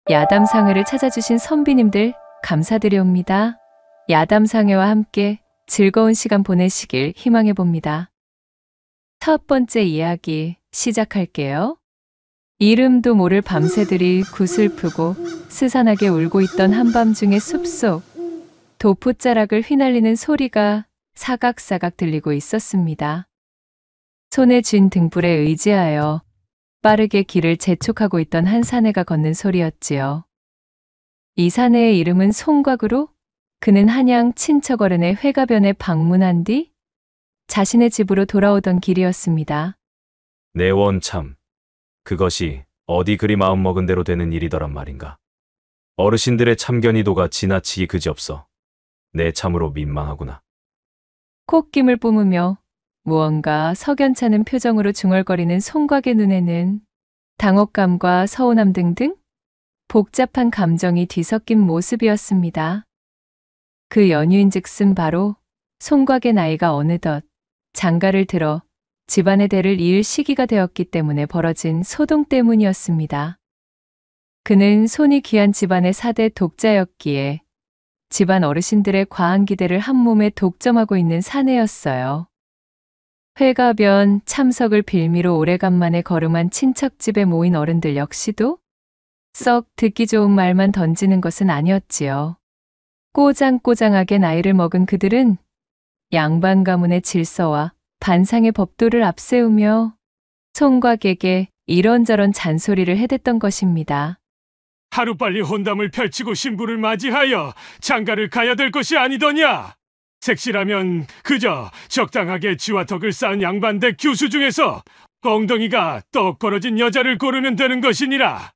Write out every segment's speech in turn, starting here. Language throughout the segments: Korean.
야담상회를 찾아주신 선비님들 감사드려옵니다. 야담상회와 함께 즐거운 시간 보내시길 희망해봅니다. 첫 번째 이야기 시작할게요. 이름도 모를 밤새들이 구슬프고 스산하게 울고 있던 한밤중에 숲속 도풋자락을 휘날리는 소리가 사각사각 들리고 있었습니다. 손에 쥔 등불에 의지하여 빠르게 길을 재촉하고 있던 한 사내가 걷는 소리였지요. 이 사내의 이름은 송곽으로 그는 한양 친척 어른의 회가변에 방문한 뒤 자신의 집으로 돌아오던 길이었습니다. 내 원참, 그것이 어디 그리 마음먹은 대로 되는 일이더란 말인가. 어르신들의 참견이도가 지나치기 그지없어. 내 참으로 민망하구나. 콧김을 뿜으며 무언가 석연찮은 표정으로 중얼거리는 송곽의 눈에는 당혹감과 서운함 등등 복잡한 감정이 뒤섞인 모습이었습니다. 그 연유인즉슨 바로 송곽의 나이가 어느덧 장가를 들어 집안의 대를 이을 시기가 되었기 때문에 벌어진 소동 때문이었습니다. 그는 손이 귀한 집안의 4대 독자였기에 집안 어르신들의 과한 기대를 한 몸에 독점하고 있는 사내였어요. 회가변 참석을 빌미로 오래간만에 걸음한 친척집에 모인 어른들 역시도 썩 듣기 좋은 말만 던지는 것은 아니었지요. 꼬장꼬장하게 나이를 먹은 그들은 양반 가문의 질서와 반상의 법도를 앞세우며 송곽에게 이런저런 잔소리를 해댔던 것입니다. 하루빨리 혼담을 펼치고 신부를 맞이하여 장가를 가야 될 것이 아니더냐? 색시라면 그저 적당하게 지와 덕을 쌓은 양반대 교수 중에서 엉덩이가 떡 벌어진 여자를 고르면 되는 것이니라.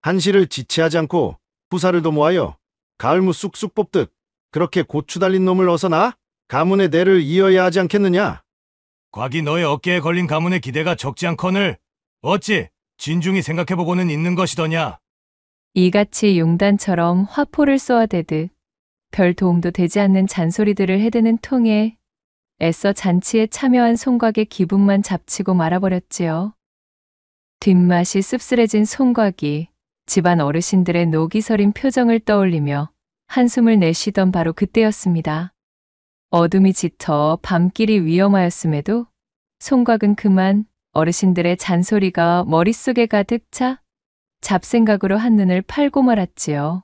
한시를 지체하지 않고 부사를 도모하여 가을무 쑥쑥 뽑듯 그렇게 고추 달린 놈을 어서 나 가문의 대를 이어야 하지 않겠느냐? 곽이 너의 어깨에 걸린 가문의 기대가 적지 않거늘 어찌 진중히 생각해보고는 있는 것이더냐? 이같이 용단처럼 화포를 쏘아대듯 별 도움도 되지 않는 잔소리들을 해대는 통에 애써 잔치에 참여한 송곽의 기분만 잡치고 말아버렸지요. 뒷맛이 씁쓸해진 송곽이 집안 어르신들의 녹이 서린 표정을 떠올리며 한숨을 내쉬던 바로 그때였습니다. 어둠이 짙어 밤길이 위험하였음에도 송곽은 그만 어르신들의 잔소리가 머릿속에 가득 차 잡생각으로 한눈을 팔고 말았지요.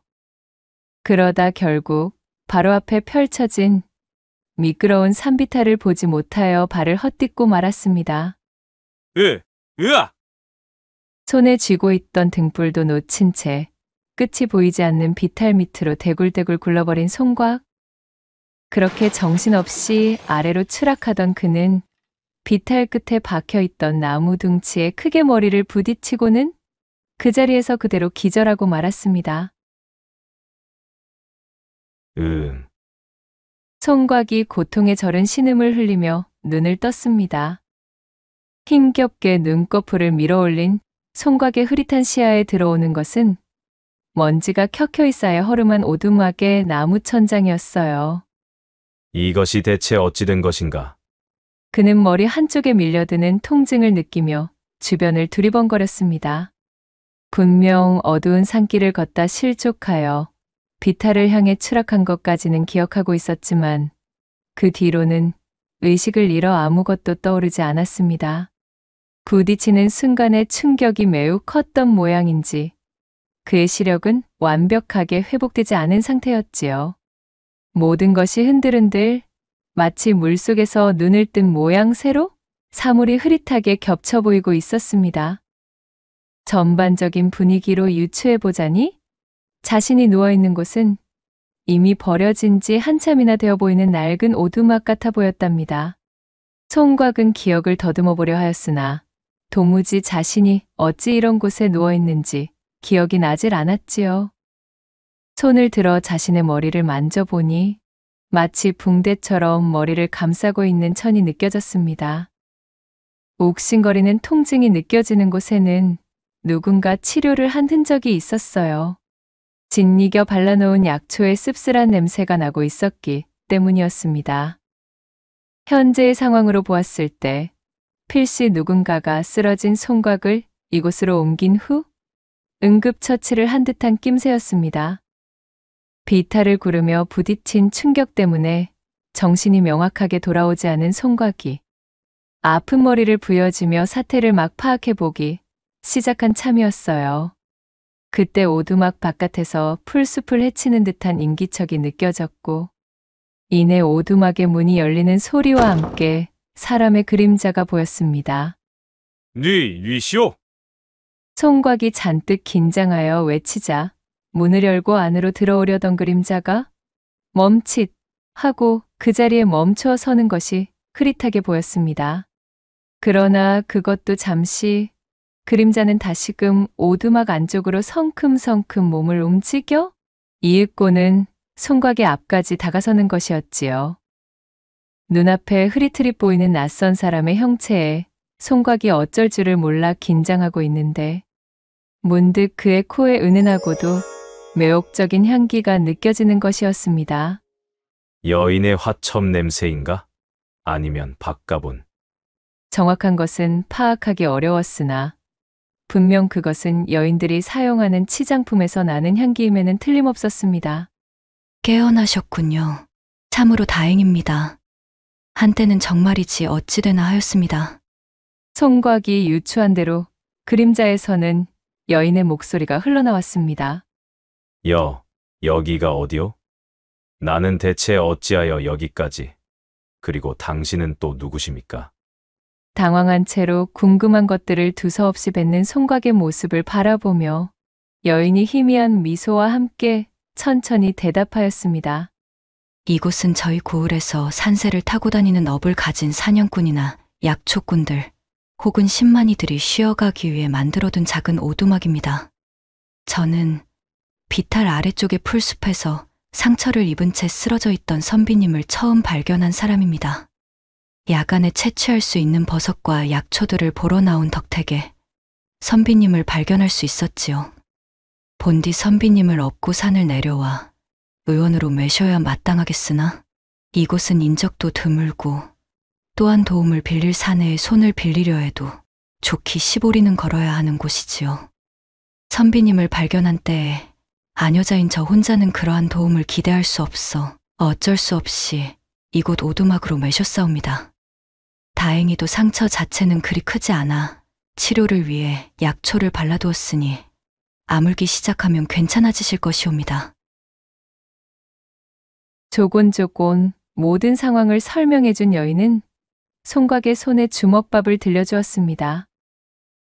그러다 결국 바로 앞에 펼쳐진 미끄러운 산비탈을 보지 못하여 발을 헛딛고 말았습니다. 으아! 손에 쥐고 있던 등불도 놓친 채 끝이 보이지 않는 비탈 밑으로 대굴대굴 굴러버린 송곽. 그렇게 정신없이 아래로 추락하던 그는 비탈 끝에 박혀있던 나무 둥치에 크게 머리를 부딪히고는 그 자리에서 그대로 기절하고 말았습니다. 송곽이 고통에 절은 신음을 흘리며 눈을 떴습니다. 힘겹게 눈꺼풀을 밀어올린 송곽의 흐릿한 시야에 들어오는 것은 먼지가 켜켜이 쌓여 허름한 오두막의 나무 천장이었어요. 이것이 대체 어찌 된 것인가? 그는 머리 한쪽에 밀려드는 통증을 느끼며 주변을 두리번거렸습니다. 분명 어두운 산길을 걷다 실족하여 비탈을 향해 추락한 것까지는 기억하고 있었지만 그 뒤로는 의식을 잃어 아무것도 떠오르지 않았습니다. 부딪히는 순간의 충격이 매우 컸던 모양인지 그의 시력은 완벽하게 회복되지 않은 상태였지요. 모든 것이 흔들흔들 마치 물속에서 눈을 뜬 모양새로 사물이 흐릿하게 겹쳐 보이고 있었습니다. 전반적인 분위기로 유추해보자니 자신이 누워있는 곳은 이미 버려진 지 한참이나 되어 보이는 낡은 오두막 같아 보였답니다. 송곽은 기억을 더듬어 보려 하였으나 도무지 자신이 어찌 이런 곳에 누워있는지 기억이 나질 않았지요. 손을 들어 자신의 머리를 만져보니 마치 붕대처럼 머리를 감싸고 있는 천이 느껴졌습니다. 옥신거리는 통증이 느껴지는 곳에는 누군가 치료를 한 흔적이 있었어요. 짓이겨 발라놓은 약초의 씁쓸한 냄새가 나고 있었기 때문이었습니다. 현재의 상황으로 보았을 때 필시 누군가가 쓰러진 송곽을 이곳으로 옮긴 후 응급처치를 한 듯한 낌새였습니다. 비탈을 구르며 부딪힌 충격 때문에 정신이 명확하게 돌아오지 않은 송곽이 아픈 머리를 부여지며 사태를 막 파악해보기 시작한 참이었어요. 그때 오두막 바깥에서 풀숲을 헤치는 듯한 인기척이 느껴졌고 이내 오두막의 문이 열리는 소리와 함께 사람의 그림자가 보였습니다. 뉘시오. 송곽이 잔뜩 긴장하여 외치자 문을 열고 안으로 들어오려던 그림자가 멈칫 하고 그 자리에 멈춰 서는 것이 흐릿하게 보였습니다. 그러나 그것도 잠시 그림자는 다시금 오두막 안쪽으로 성큼성큼 몸을 움직여 이윽고는 송곽의 앞까지 다가서는 것이었지요. 눈앞에 흐릿흐릿 보이는 낯선 사람의 형체에 송곽이 어쩔 줄을 몰라 긴장하고 있는데 문득 그의 코에 은은하고도 매혹적인 향기가 느껴지는 것이었습니다. 여인의 화첩 냄새인가? 아니면 박가본. 정확한 것은 파악하기 어려웠으나 분명 그것은 여인들이 사용하는 치장품에서 나는 향기임에는 틀림없었습니다. 깨어나셨군요. 참으로 다행입니다. 한때는 정말이지 어찌되나 하였습니다. 송곽이 유추한 대로 그림자에서는 여인의 목소리가 흘러나왔습니다. 여기가 어디요? 나는 대체 어찌하여 여기까지? 그리고 당신은 또 누구십니까? 당황한 채로 궁금한 것들을 두서없이 뱉는 송곽의 모습을 바라보며 여인이 희미한 미소와 함께 천천히 대답하였습니다. 이곳은 저희 고을에서 산새를 타고 다니는 업을 가진 사냥꾼이나 약초꾼들 혹은 신만이들이 쉬어가기 위해 만들어둔 작은 오두막입니다. 저는 비탈 아래쪽의 풀숲에서 상처를 입은 채 쓰러져 있던 선비님을 처음 발견한 사람입니다. 야간에 채취할 수 있는 버섯과 약초들을 보러 나온 덕택에 선비님을 발견할 수 있었지요. 본디 선비님을 업고 산을 내려와 의원으로 매셔야 마땅하겠으나 이곳은 인적도 드물고 또한 도움을 빌릴 사내에 손을 빌리려 해도 좋기 15리는 걸어야 하는 곳이지요. 선비님을 발견한 때에 아녀자인 저 혼자는 그러한 도움을 기대할 수 없어 어쩔 수 없이 이곳 오두막으로 매셨사옵니다. 다행히도 상처 자체는 그리 크지 않아 치료를 위해 약초를 발라두었으니 아물기 시작하면 괜찮아지실 것이옵니다. 조곤조곤 모든 상황을 설명해준 여인은 송곽의 손에 주먹밥을 들려주었습니다.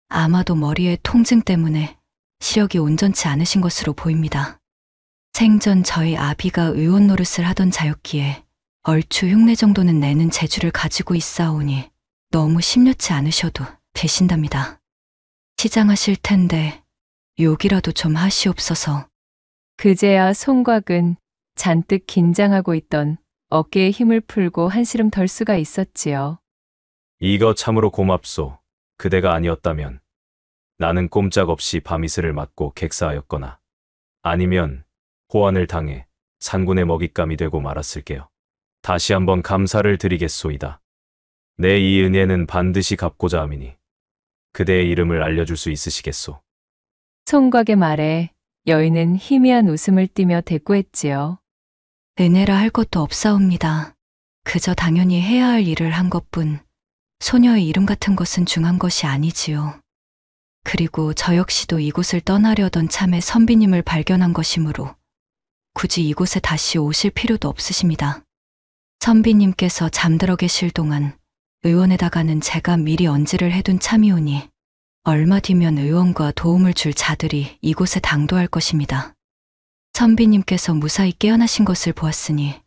아마도 머리의 통증 때문에 시력이 온전치 않으신 것으로 보입니다. 생전 저희 아비가 의원 노릇을 하던 자였기에 얼추 흉내 정도는 내는 재주를 가지고 있사오니 너무 심려치 않으셔도 되신답니다. 시장하실 텐데 욕이라도 좀 하시옵소서. 그제야 송곽은 잔뜩 긴장하고 있던 어깨에 힘을 풀고 한시름 덜 수가 있었지요. 이거 참으로 고맙소. 그대가 아니었다면 나는 꼼짝없이 밤이슬을 맞고 객사하였거나 아니면 호환을 당해 산군의 먹잇감이 되고 말았을게요. 다시 한번 감사를 드리겠소이다. 내 이 은혜는 반드시 갚고자 함이니 그대의 이름을 알려줄 수 있으시겠소? 송곽의 말에 여인은 희미한 웃음을 띠며 대꾸했지요. 은혜라 할 것도 없사옵니다. 그저 당연히 해야 할 일을 한 것뿐 소녀의 이름 같은 것은 중한 것이 아니지요. 그리고 저 역시도 이곳을 떠나려던 참에 선비님을 발견한 것이므로 굳이 이곳에 다시 오실 필요도 없으십니다. 선비님께서 잠들어 계실 동안 의원에다가는 제가 미리 언지를 해둔 참이오니 얼마 뒤면 의원과 도움을 줄 자들이 이곳에 당도할 것입니다. 선비님께서 무사히 깨어나신 것을 보았으니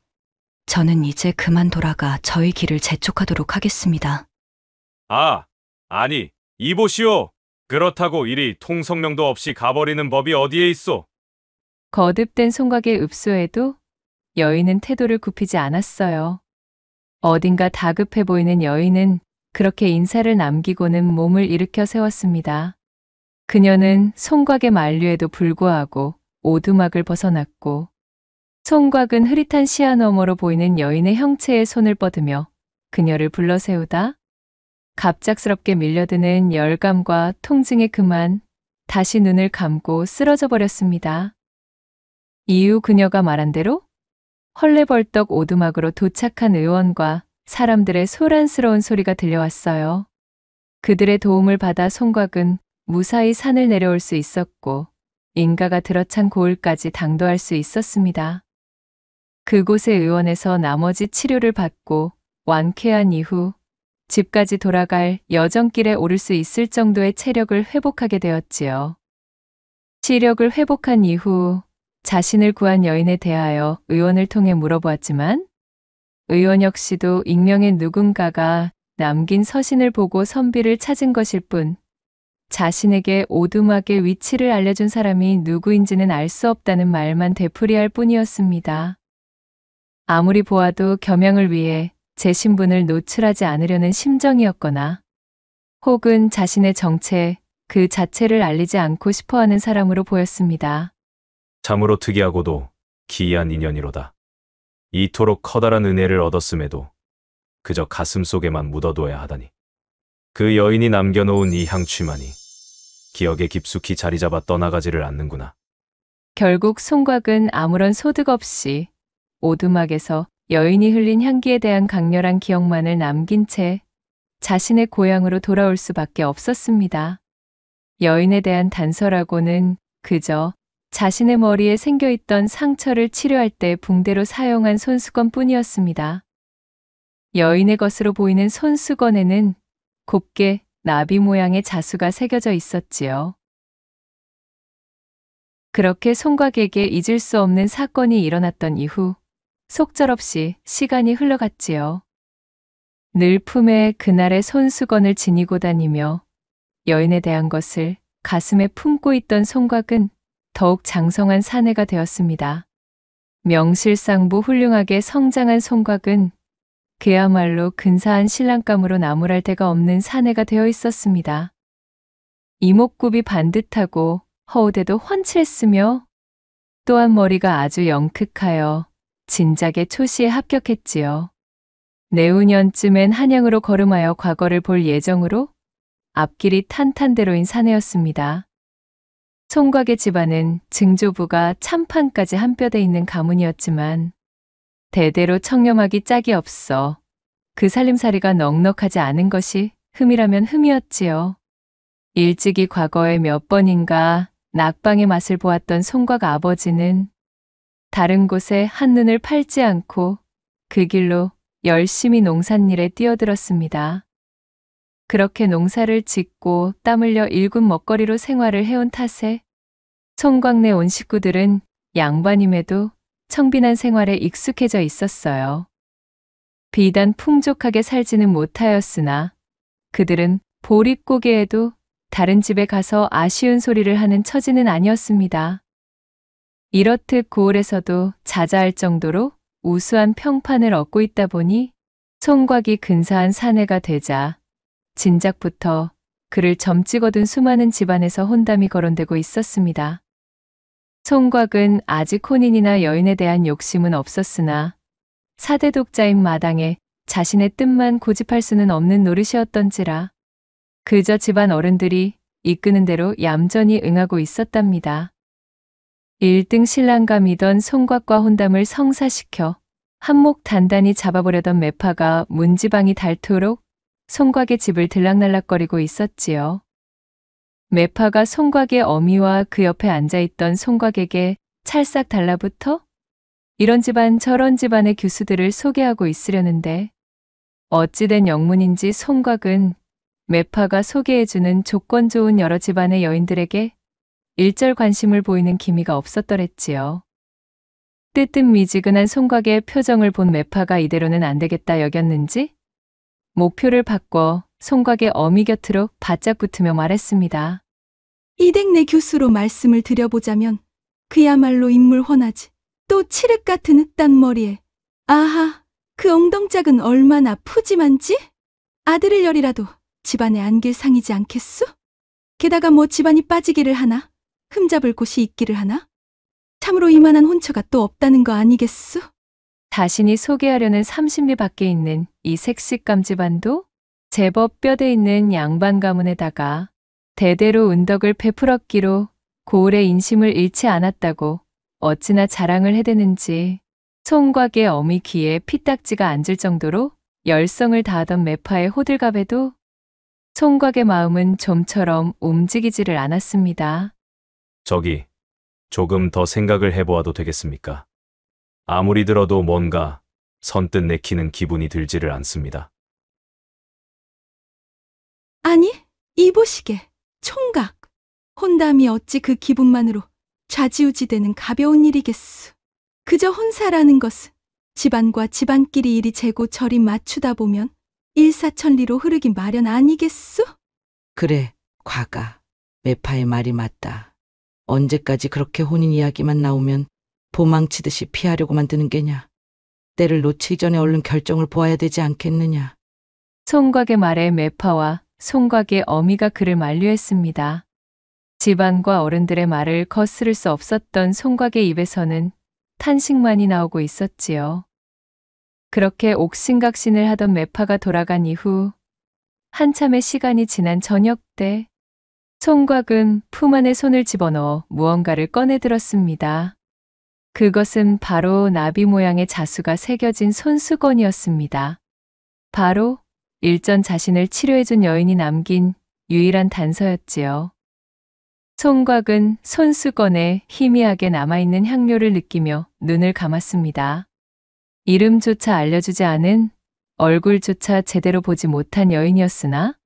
저는 이제 그만 돌아가 저희 길을 재촉하도록 하겠습니다. 아니, 이보시오. 그렇다고 이리 통성명도 없이 가버리는 법이 어디에 있소? 거듭된 송곽의 읍소에도 여인은 태도를 굽히지 않았어요. 어딘가 다급해 보이는 여인은 그렇게 인사를 남기고는 몸을 일으켜 세웠습니다. 그녀는 송곽의 만류에도 불구하고 오두막을 벗어났고 송곽은 흐릿한 시야 너머로 보이는 여인의 형체에 손을 뻗으며 그녀를 불러세우다 갑작스럽게 밀려드는 열감과 통증에 그만 다시 눈을 감고 쓰러져 버렸습니다. 이후 그녀가 말한 대로 헐레벌떡 오두막으로 도착한 의원과 사람들의 소란스러운 소리가 들려왔어요. 그들의 도움을 받아 송곽은 무사히 산을 내려올 수 있었고 인가가 들어찬 고을까지 당도할 수 있었습니다. 그곳의 의원에서 나머지 치료를 받고 완쾌한 이후 집까지 돌아갈 여정길에 오를 수 있을 정도의 체력을 회복하게 되었지요. 시력을 회복한 이후 자신을 구한 여인에 대하여 의원을 통해 물어보았지만 의원 역시도 익명의 누군가가 남긴 서신을 보고 선비를 찾은 것일 뿐 자신에게 오두막의 위치를 알려준 사람이 누구인지는 알 수 없다는 말만 되풀이할 뿐이었습니다. 아무리 보아도 겸양을 위해 제 신분을 노출하지 않으려는 심정이었거나 혹은 자신의 정체 그 자체를 알리지 않고 싶어하는 사람으로 보였습니다. 참으로 특이하고도 기이한 인연이로다. 이토록 커다란 은혜를 얻었음에도 그저 가슴 속에만 묻어둬야 하다니. 그 여인이 남겨놓은 이 향취만이 기억에 깊숙이 자리 잡아 떠나가지를 않는구나. 결국 송곽은 아무런 소득 없이 오두막에서 여인이 흘린 향기에 대한 강렬한 기억만을 남긴 채 자신의 고향으로 돌아올 수밖에 없었습니다. 여인에 대한 단서라고는 그저 자신의 머리에 생겨있던 상처를 치료할 때 붕대로 사용한 손수건 뿐이었습니다. 여인의 것으로 보이는 손수건에는 곱게 나비 모양의 자수가 새겨져 있었지요. 그렇게 송곽에게 잊을 수 없는 사건이 일어났던 이후 속절없이 시간이 흘러갔지요. 늘 품에 그날의 손수건을 지니고 다니며 여인에 대한 것을 가슴에 품고 있던 송곽은 더욱 장성한 사내가 되었습니다. 명실상부 훌륭하게 성장한 송곽은 그야말로 근사한 신랑감으로 나무랄 데가 없는 사내가 되어 있었습니다. 이목구비 반듯하고 허우대도 훤칠했으며 또한 머리가 아주 영특하여 진작에 초시에 합격했지요. 내후년쯤엔 한양으로 걸음하여 과거를 볼 예정으로 앞길이 탄탄대로인 사내였습니다. 송곽의 집안은 증조부가 참판까지 한 뼈대 있는 가문이었지만 대대로 청렴하기 짝이 없어 그 살림살이가 넉넉하지 않은 것이 흠이라면 흠이었지요. 일찍이 과거에 몇 번인가 낙방의 맛을 보았던 송곽 아버지는 다른 곳에 한눈을 팔지 않고 그 길로 열심히 농산일에 뛰어들었습니다. 그렇게 농사를 짓고 땀 흘려 일군 먹거리로 생활을 해온 탓에 송곽네 온 식구들은 양반임에도 청빈한 생활에 익숙해져 있었어요. 비단 풍족하게 살지는 못하였으나 그들은 보릿고개에도 다른 집에 가서 아쉬운 소리를 하는 처지는 아니었습니다. 이렇듯 고을에서도 자자할 정도로 우수한 평판을 얻고 있다 보니 송곽이 근사한 사내가 되자 진작부터 그를 점찍어둔 수많은 집안에서 혼담이 거론되고 있었습니다. 송곽은 아직 혼인이나 여인에 대한 욕심은 없었으나 사대 독자인 마당에 자신의 뜻만 고집할 수는 없는 노릇이었던지라 그저 집안 어른들이 이끄는 대로 얌전히 응하고 있었답니다. 1등 신랑감이던 송곽과 혼담을 성사시켜 한몫 단단히 잡아보려던 매파가 문지방이 닳도록 송곽의 집을 들락날락거리고 있었지요. 매파가 송곽의 어미와 그 옆에 앉아있던 송곽에게 찰싹 달라붙어 이런 집안 저런 집안의 교수들을 소개하고 있으려는데 어찌된 영문인지 송곽은 매파가 소개해주는 조건 좋은 여러 집안의 여인들에게 일절 관심을 보이는 기미가 없었더랬지요. 뜨뜻미지근한 송곽의 표정을 본 매파가 이대로는 안 되겠다 여겼는지 목표를 바꿔 송곽의 어미 곁으로 바짝 붙으며 말했습니다. 이댁내 교수로 말씀을 드려보자면 그야말로 인물 훤하지. 또 칠흑 같은 흑단 머리에 아하 그 엉덩짝은 얼마나 푸짐한지? 아들을 열이라도 집안에 안길 상이지 않겠소? 게다가 뭐 집안이 빠지기를 하나? 흠잡을 곳이 있기를 하나? 참으로 이만한 혼처가 또 없다는 거 아니겠소? 자신이 소개하려는 30리 밖에 있는 이 색식감 집안도 제법 뼈대 있는 양반 가문에다가 대대로 은덕을 베풀었기로 고을의 인심을 잃지 않았다고 어찌나 자랑을 해대는지 송곽의 어미 귀에 피딱지가 앉을 정도로 열성을 다하던 매파의 호들갑에도 송곽의 마음은 좀처럼 움직이지를 않았습니다. 저기, 조금 더 생각을 해보아도 되겠습니까? 아무리 들어도 뭔가 선뜻 내키는 기분이 들지를 않습니다. 아니, 이보시게, 총각. 혼담이 어찌 그 기분만으로 좌지우지되는 가벼운 일이겠수. 그저 혼사라는 것은 집안과 집안끼리 이리 재고 저리 맞추다 보면 일사천리로 흐르기 마련 아니겠수? 그래, 과가. 매파의 말이 맞다. 언제까지 그렇게 혼인 이야기만 나오면 도망치듯이 피하려고만 드는 게냐. 때를 놓치기 전에 얼른 결정을 보아야 되지 않겠느냐. 송곽의 말에 매파와 송곽의 어미가 그를 만류했습니다. 집안과 어른들의 말을 거스를 수 없었던 송곽의 입에서는 탄식만이 나오고 있었지요. 그렇게 옥신각신을 하던 매파가 돌아간 이후 한참의 시간이 지난 저녁 때 송곽은 품 안에 손을 집어넣어 무언가를 꺼내 들었습니다. 그것은 바로 나비 모양의 자수가 새겨진 손수건이었습니다. 바로 일전 자신을 치료해준 여인이 남긴 유일한 단서였지요. 송곽은 손수건에 희미하게 남아있는 향료를 느끼며 눈을 감았습니다. 이름조차 알려주지 않은, 얼굴조차 제대로 보지 못한 여인이었으나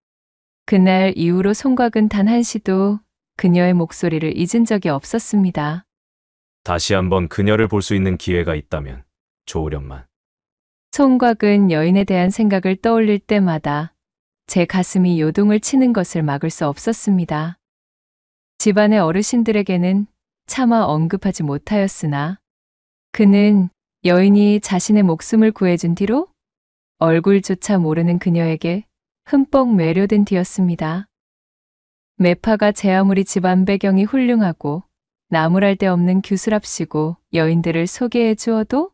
그날 이후로 송곽은 단 한시도 그녀의 목소리를 잊은 적이 없었습니다. 다시 한번 그녀를 볼 수 있는 기회가 있다면 좋으련만. 송곽은 여인에 대한 생각을 떠올릴 때마다 제 가슴이 요동을 치는 것을 막을 수 없었습니다. 집안의 어르신들에게는 차마 언급하지 못하였으나 그는 여인이 자신의 목숨을 구해준 뒤로 얼굴조차 모르는 그녀에게 흠뻑 매료된 뒤였습니다. 매파가 제 아무리 집안 배경이 훌륭하고 나무랄 데 없는 규술합시고 여인들을 소개해 주어도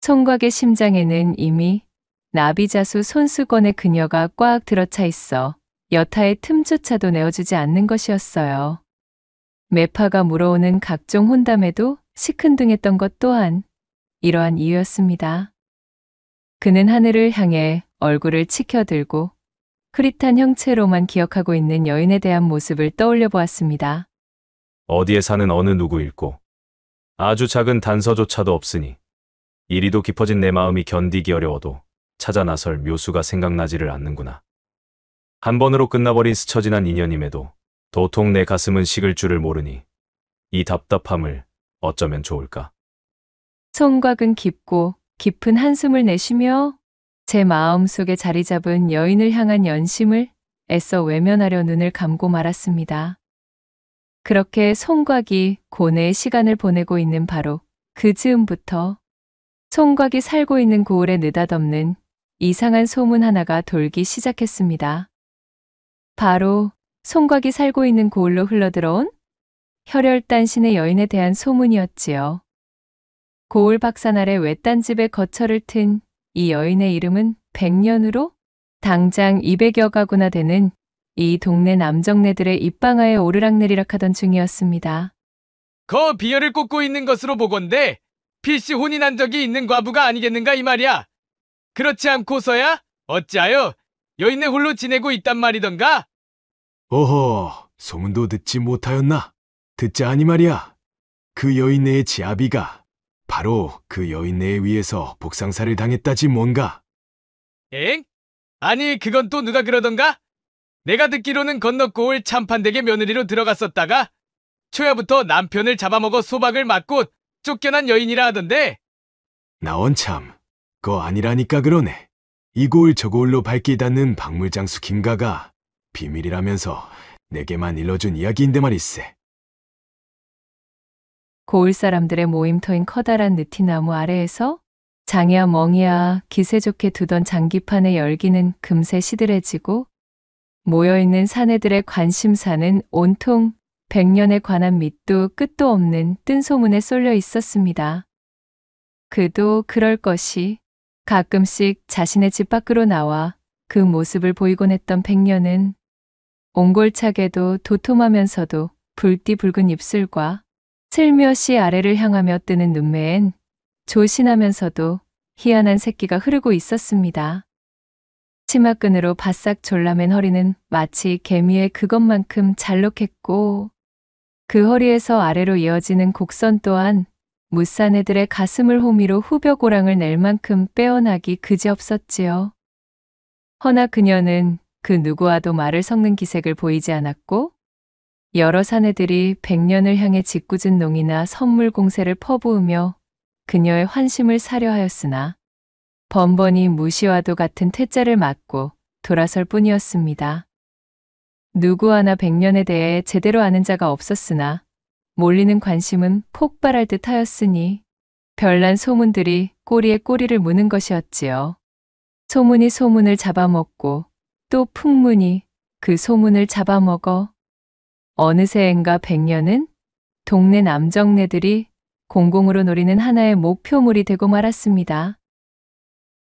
송곽의 심장에는 이미 나비자수 손수건의 그녀가 꽉 들어차 있어 여타의 틈조차도 내어주지 않는 것이었어요. 매파가 물어오는 각종 혼담에도 시큰둥했던 것 또한 이러한 이유였습니다. 그는 하늘을 향해 얼굴을 치켜들고 흐릿한 형체로만 기억하고 있는 여인에 대한 모습을 떠올려 보았습니다. 어디에 사는 어느 누구일고 아주 작은 단서조차도 없으니 이리도 깊어진 내 마음이 견디기 어려워도 찾아 나설 묘수가 생각나지를 않는구나. 한 번으로 끝나버린 스쳐지난 인연임에도 도통 내 가슴은 식을 줄을 모르니 이 답답함을 어쩌면 좋을까. 송곽은 깊고 깊은 한숨을 내쉬며 제 마음 속에 자리 잡은 여인을 향한 연심을 애써 외면하려 눈을 감고 말았습니다. 그렇게 송곽이 고뇌의 시간을 보내고 있는 바로 그 즈음부터 송곽이 살고 있는 고을에 느닷없는 이상한 소문 하나가 돌기 시작했습니다. 바로 송곽이 살고 있는 고을로 흘러들어온 혈혈단신의 여인에 대한 소문이었지요. 고을 박산 아래 외딴 집에 거처를 튼 이 여인의 이름은 백년으로 당장 200여 가구나 되는 이 동네 남정네들의 입방아에 오르락내리락 하던 중이었습니다. 거 비열을 꽂고 있는 것으로 보건대 필시 혼인한 적이 있는 과부가 아니겠는가 이 말이야. 그렇지 않고서야 어찌하여 여인네 홀로 지내고 있단 말이던가? 어허, 소문도 듣지 못하였나? 듣자 하니 말이야. 그 여인네의 지아비가 바로 그 여인네에 의해서 복상사를 당했다지 뭔가. 엥? 아니 그건 또 누가 그러던가? 내가 듣기로는 건너고을 참판댁의 며느리로 들어갔었다가 초야부터 남편을 잡아먹어 소박을 맞고 쫓겨난 여인이라 하던데. 나원 참, 거 아니라니까 그러네. 이 고을 저 고을로 발길 닿는 박물장수 김가가 비밀이라면서 내게만 일러준 이야기인데 말이세. 고을 사람들의 모임터인 커다란 느티나무 아래에서 장이야 멍이야 기세 좋게 두던 장기판의 열기는 금세 시들해지고 모여있는 사내들의 관심사는 온통 백년에 관한 밑도 끝도 없는 뜬 소문에 쏠려 있었습니다. 그도 그럴 것이 가끔씩 자신의 집 밖으로 나와 그 모습을 보이곤 했던 백년은 옹골차게도 도톰하면서도 붉디 붉은 입술과 슬며시 아래를 향하며 뜨는 눈매엔 조신하면서도 희한한 새끼가 흐르고 있었습니다. 치마끈으로 바싹 졸라맨 허리는 마치 개미의 그것만큼 잘록했고 그 허리에서 아래로 이어지는 곡선 또한 무사내들의 가슴을 호미로 후벼고랑을 낼 만큼 빼어나기 그지없었지요. 허나 그녀는 그 누구와도 말을 섞는 기색을 보이지 않았고 여러 사내들이 백년을 향해 짓궂은 농이나 선물 공세를 퍼부으며 그녀의 환심을 사려 하였으나 번번이 무시와도 같은 퇴짜를 맞고 돌아설 뿐이었습니다. 누구 하나 백년에 대해 제대로 아는 자가 없었으나 몰리는 관심은 폭발할 듯 하였으니 별난 소문들이 꼬리에 꼬리를 무는 것이었지요. 소문이 소문을 잡아먹고 또 풍문이 그 소문을 잡아먹어 어느새인가 백년은 동네 남정네들이 공공으로 노리는 하나의 목표물이 되고 말았습니다.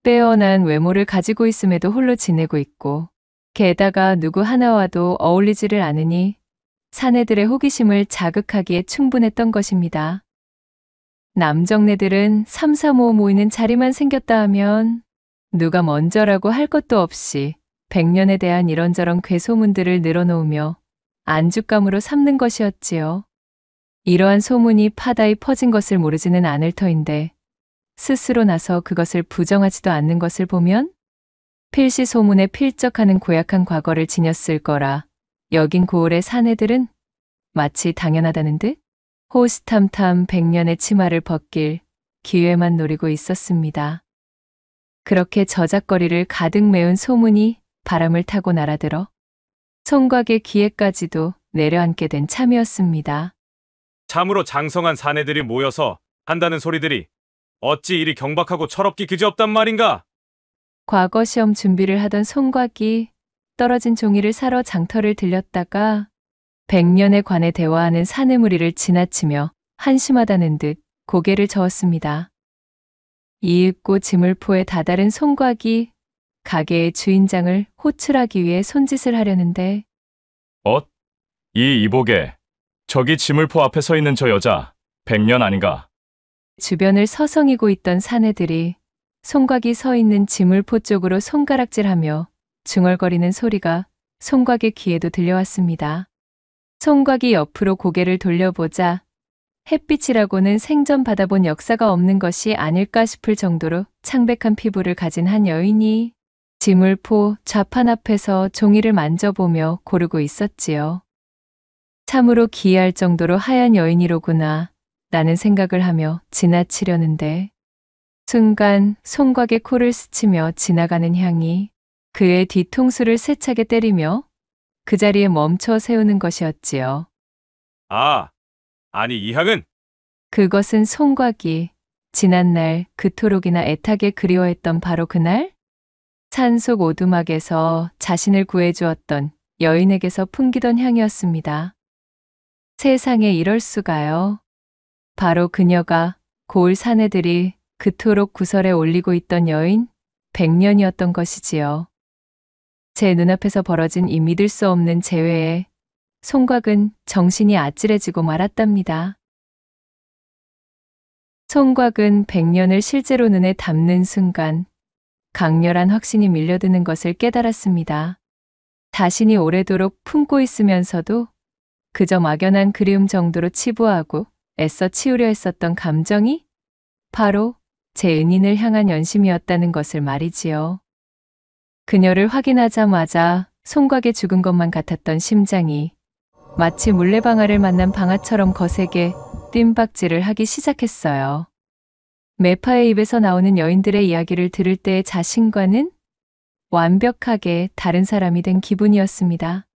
빼어난 외모를 가지고 있음에도 홀로 지내고 있고 게다가 누구 하나와도 어울리지를 않으니 사내들의 호기심을 자극하기에 충분했던 것입니다. 남정네들은 3, 4, 5 모이는 자리만 생겼다 하면 누가 먼저라고 할 것도 없이 백년에 대한 이런저런 괴소문들을 늘어놓으며 안주감으로 삼는 것이었지요. 이러한 소문이 파다히 퍼진 것을 모르지는 않을 터인데 스스로 나서 그것을 부정하지도 않는 것을 보면 필시 소문에 필적하는 고약한 과거를 지녔을 거라 여긴 고을의 사내들은 마치 당연하다는 듯 호시탐탐 백년의 치마를 벗길 기회만 노리고 있었습니다. 그렇게 저작거리를 가득 메운 소문이 바람을 타고 날아들어 총각의 귀에까지도 내려앉게 된 참이었습니다. 참으로 장성한 사내들이 모여서 한다는 소리들이 어찌 이리 경박하고 철없기 그지없단 말인가? 과거 시험 준비를 하던 송각이 떨어진 종이를 사러 장터를 들렸다가 백년에 관해 대화하는 사내 무리를 지나치며 한심하다는 듯 고개를 저었습니다. 이윽고 지물포에 다다른 송각이 가게의 주인장을 호출하기 위해 손짓을 하려는데 이 이복에 저기 지물포 앞에 서 있는 저 여자 백년 아닌가? 주변을 서성이고 있던 사내들이 송각이 서 있는 지물포 쪽으로 손가락질하며 중얼거리는 소리가 송각의 귀에도 들려왔습니다. 송각이 옆으로 고개를 돌려보자 햇빛이라고는 생전 받아본 역사가 없는 것이 아닐까 싶을 정도로 창백한 피부를 가진 한 여인이 지물포 좌판 앞에서 종이를 만져보며 고르고 있었지요. 참으로 기이할 정도로 하얀 여인이로구나 라는 생각을 하며 지나치려는데 순간 송각의 코를 스치며 지나가는 향이 그의 뒤통수를 세차게 때리며 그 자리에 멈춰 세우는 것이었지요. 아니 이 향은? 그것은 송각이 지난날 그토록이나 애타게 그리워했던 바로 그날 산속 오두막에서 자신을 구해주었던 여인에게서 풍기던 향이었습니다. 세상에 이럴 수가요. 바로 그녀가 고을 사내들이 그토록 구설에 올리고 있던 여인 백년이었던 것이지요. 제 눈앞에서 벌어진 이 믿을 수 없는 재회에 송각은 정신이 아찔해지고 말았답니다. 송각은 백년을 실제로 눈에 담는 순간 강렬한 확신이 밀려드는 것을 깨달았습니다. 자신이 오래도록 품고 있으면서도 그저 막연한 그리움 정도로 치부하고 애써 치우려 했었던 감정이 바로 제 은인을 향한 연심이었다는 것을 말이지요. 그녀를 확인하자마자 송각의 죽은 것만 같았던 심장이 마치 물레방아를 만난 방아처럼 거세게 뜀박질을 하기 시작했어요. 매파의 입에서 나오는 여인들의 이야기를 들을 때의 자신과는 완벽하게 다른 사람이 된 기분이었습니다.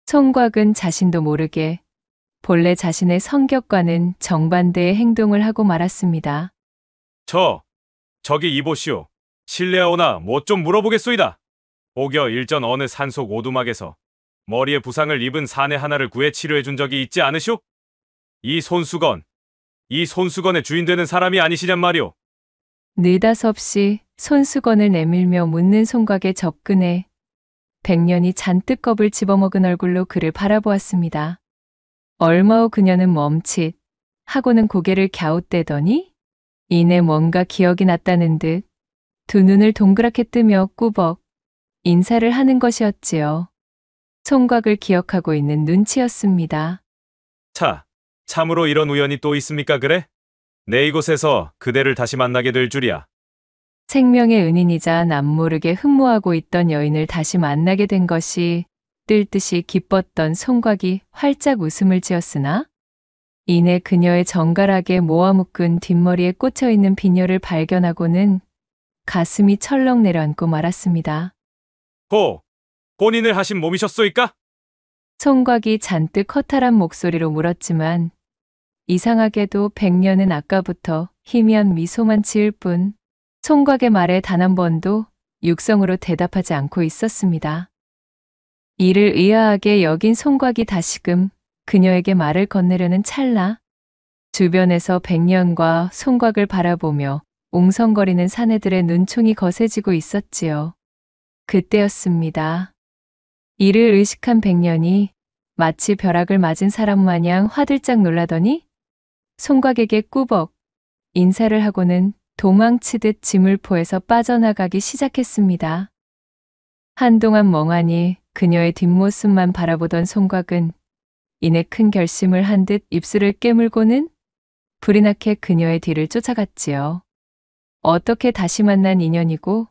송각은 자신도 모르게 본래 자신의 성격과는 정반대의 행동을 하고 말았습니다. 저기 이보시오. 실례하오나 뭐 좀 물어보겠소이다. 오겨 일전 어느 산속 오두막에서 머리에 부상을 입은 사내 하나를 구해 치료해 준 적이 있지 않으시오? 이 손수건의 주인 되는 사람이 아니시냔 말이오. 느닷없이 손수건을 내밀며 묻는 송각에 접근해 백년이 잔뜩 겁을 집어먹은 얼굴로 그를 바라보았습니다. 얼마 후 그녀는 멈칫 하고는 고개를 갸웃대더니 이내 뭔가 기억이 났다는 듯 두 눈을 동그랗게 뜨며 꾸벅 인사를 하는 것이었지요. 총각을 기억하고 있는 눈치였습니다. 차, 참으로 이런 우연이 또 있습니까 그래? 내 이곳에서 그대를 다시 만나게 될 줄이야. 생명의 은인이자 남모르게 흠모하고 있던 여인을 다시 만나게 된 것이 뜰 듯이 기뻤던 총각이 활짝 웃음을 지었으나 이내 그녀의 정갈하게 모아묶은 뒷머리에 꽂혀있는 비녀를 발견하고는 가슴이 철렁 내려앉고 말았습니다. 혼인을 하신 몸이셨소이까? 총각이 잔뜩 허탈한 목소리로 물었지만 이상하게도 백년은 아까부터 희미한 미소만 지을 뿐 총각의 말에 단 한 번도 육성으로 대답하지 않고 있었습니다. 이를 의아하게 여긴 총각이 다시금 그녀에게 말을 건네려는 찰나 주변에서 백년과 총각을 바라보며 웅성거리는 사내들의 눈총이 거세지고 있었지요. 그때였습니다. 이를 의식한 백년이 마치 벼락을 맞은 사람 마냥 화들짝 놀라더니 총각에게 꾸벅 인사를 하고는 도망치듯 지물포에서 빠져나가기 시작했습니다. 한동안 멍하니 그녀의 뒷모습만 바라보던 총각은 이내 큰 결심을 한 듯 입술을 깨물고는 불이 나게 그녀의 뒤를 쫓아갔지요. 어떻게 다시 만난 인연이고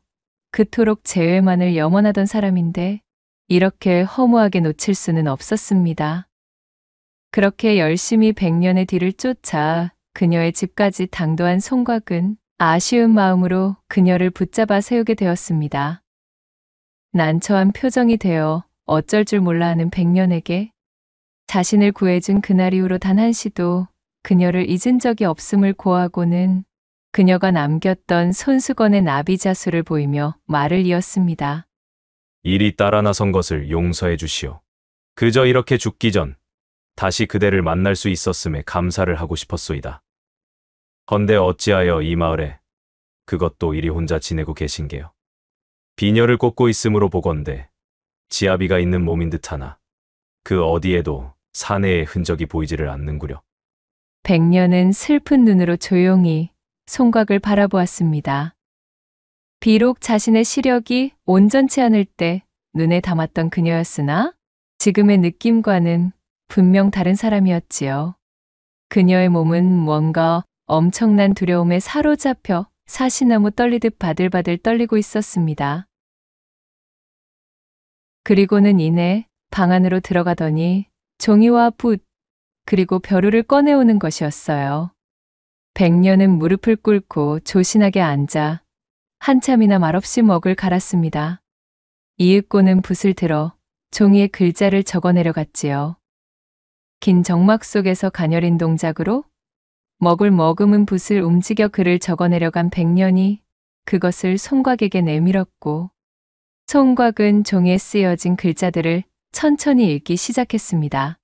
그토록 재회만을 염원하던 사람인데 이렇게 허무하게 놓칠 수는 없었습니다. 그렇게 열심히 백년의 뒤를 쫓아 그녀의 집까지 당도한 총각은 아쉬운 마음으로 그녀를 붙잡아 세우게 되었습니다. 난처한 표정이 되어 어쩔 줄 몰라 하는 백년에게 자신을 구해준 그날 이후로 단 한시도 그녀를 잊은 적이 없음을 고하고는 그녀가 남겼던 손수건의 나비자수를 보이며 말을 이었습니다. 일이 따라 나선 것을 용서해 주시오. 그저 이렇게 죽기 전 다시 그대를 만날 수 있었음에 감사를 하고 싶었소이다. 헌데 어찌하여 이 마을에 그것도 이리 혼자 지내고 계신 게요. 비녀를 꽂고 있음으로 보건대 지아비가 있는 몸인 듯하나 그 어디에도 사내의 흔적이 보이지를 않는구려. 백년은 슬픈 눈으로 조용히 총각을 바라보았습니다. 비록 자신의 시력이 온전치 않을 때 눈에 담았던 그녀였으나 지금의 느낌과는 분명 다른 사람이었지요. 그녀의 몸은 뭔가 엄청난 두려움에 사로잡혀 사시나무 떨리듯 바들바들 떨리고 있었습니다. 그리고는 이내 방 안으로 들어가더니 종이와 붓 그리고 벼루를 꺼내오는 것이었어요. 백년은 무릎을 꿇고 조신하게 앉아 한참이나 말없이 먹을 갈았습니다. 이윽고는 붓을 들어 종이에 글자를 적어내려갔지요. 긴 정막 속에서 가녀린 동작으로 먹을 머금은 붓을 움직여 글을 적어내려간 백년이 그것을 총각에게 내밀었고 총각은 종이에 쓰여진 글자들을 천천히 읽기 시작했습니다.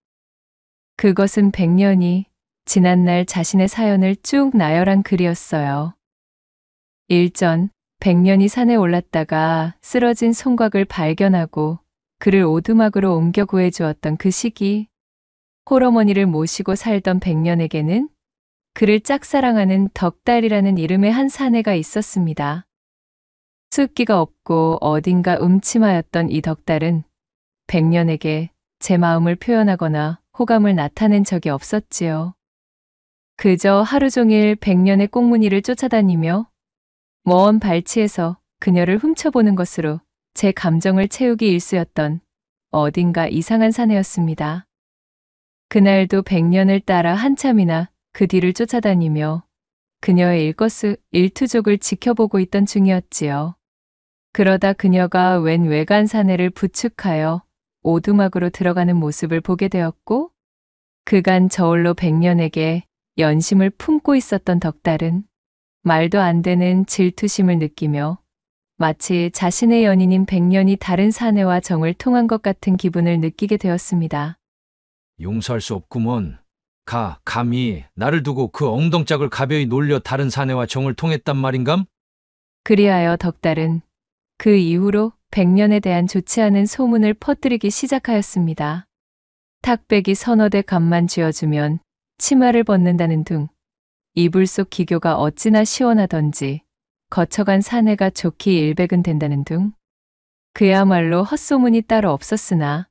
그것은 백년이 지난날 자신의 사연을 쭉 나열한 글이었어요. 일전 백년이 산에 올랐다가 쓰러진 총각을 발견하고 그를 오두막으로 옮겨 구해주었던 그 시기 홀어머니를 모시고 살던 백년에게는 그를 짝사랑하는 덕달이라는 이름의 한 사내가 있었습니다. 숫기가 없고 어딘가 음침하였던 이 덕달은 백년에게 제 마음을 표현하거나 호감을 나타낸 적이 없었지요. 그저 하루 종일 백년의 꽁무니를 쫓아다니며 먼 발치에서 그녀를 훔쳐보는 것으로 제 감정을 채우기 일쑤였던 어딘가 이상한 사내였습니다. 그날도 백년을 따라 한참이나 그 뒤를 쫓아다니며 그녀의 일거수일투족을 지켜보고 있던 중이었지요. 그러다 그녀가 웬 외간 사내를 부축하여 오두막으로 들어가는 모습을 보게 되었고 그간 저울로 백년에게 연심을 품고 있었던 덕달은 말도 안 되는 질투심을 느끼며 마치 자신의 연인인 백년이 다른 사내와 정을 통한 것 같은 기분을 느끼게 되었습니다. 용서할 수 없구먼. 감히 나를 두고 그 엉덩짝을 가벼이 놀려 다른 사내와 정을 통했단 말인감? 그리하여 덕달은 그 이후로 백년에 대한 좋지 않은 소문을 퍼뜨리기 시작하였습니다. 탁백이 서너 대 값만 쥐어주면 치마를 벗는다는 둥, 이불 속 기교가 어찌나 시원하던지 거쳐간 사내가 좋기 일백은 된다는 둥. 그야말로 헛소문이 따로 없었으나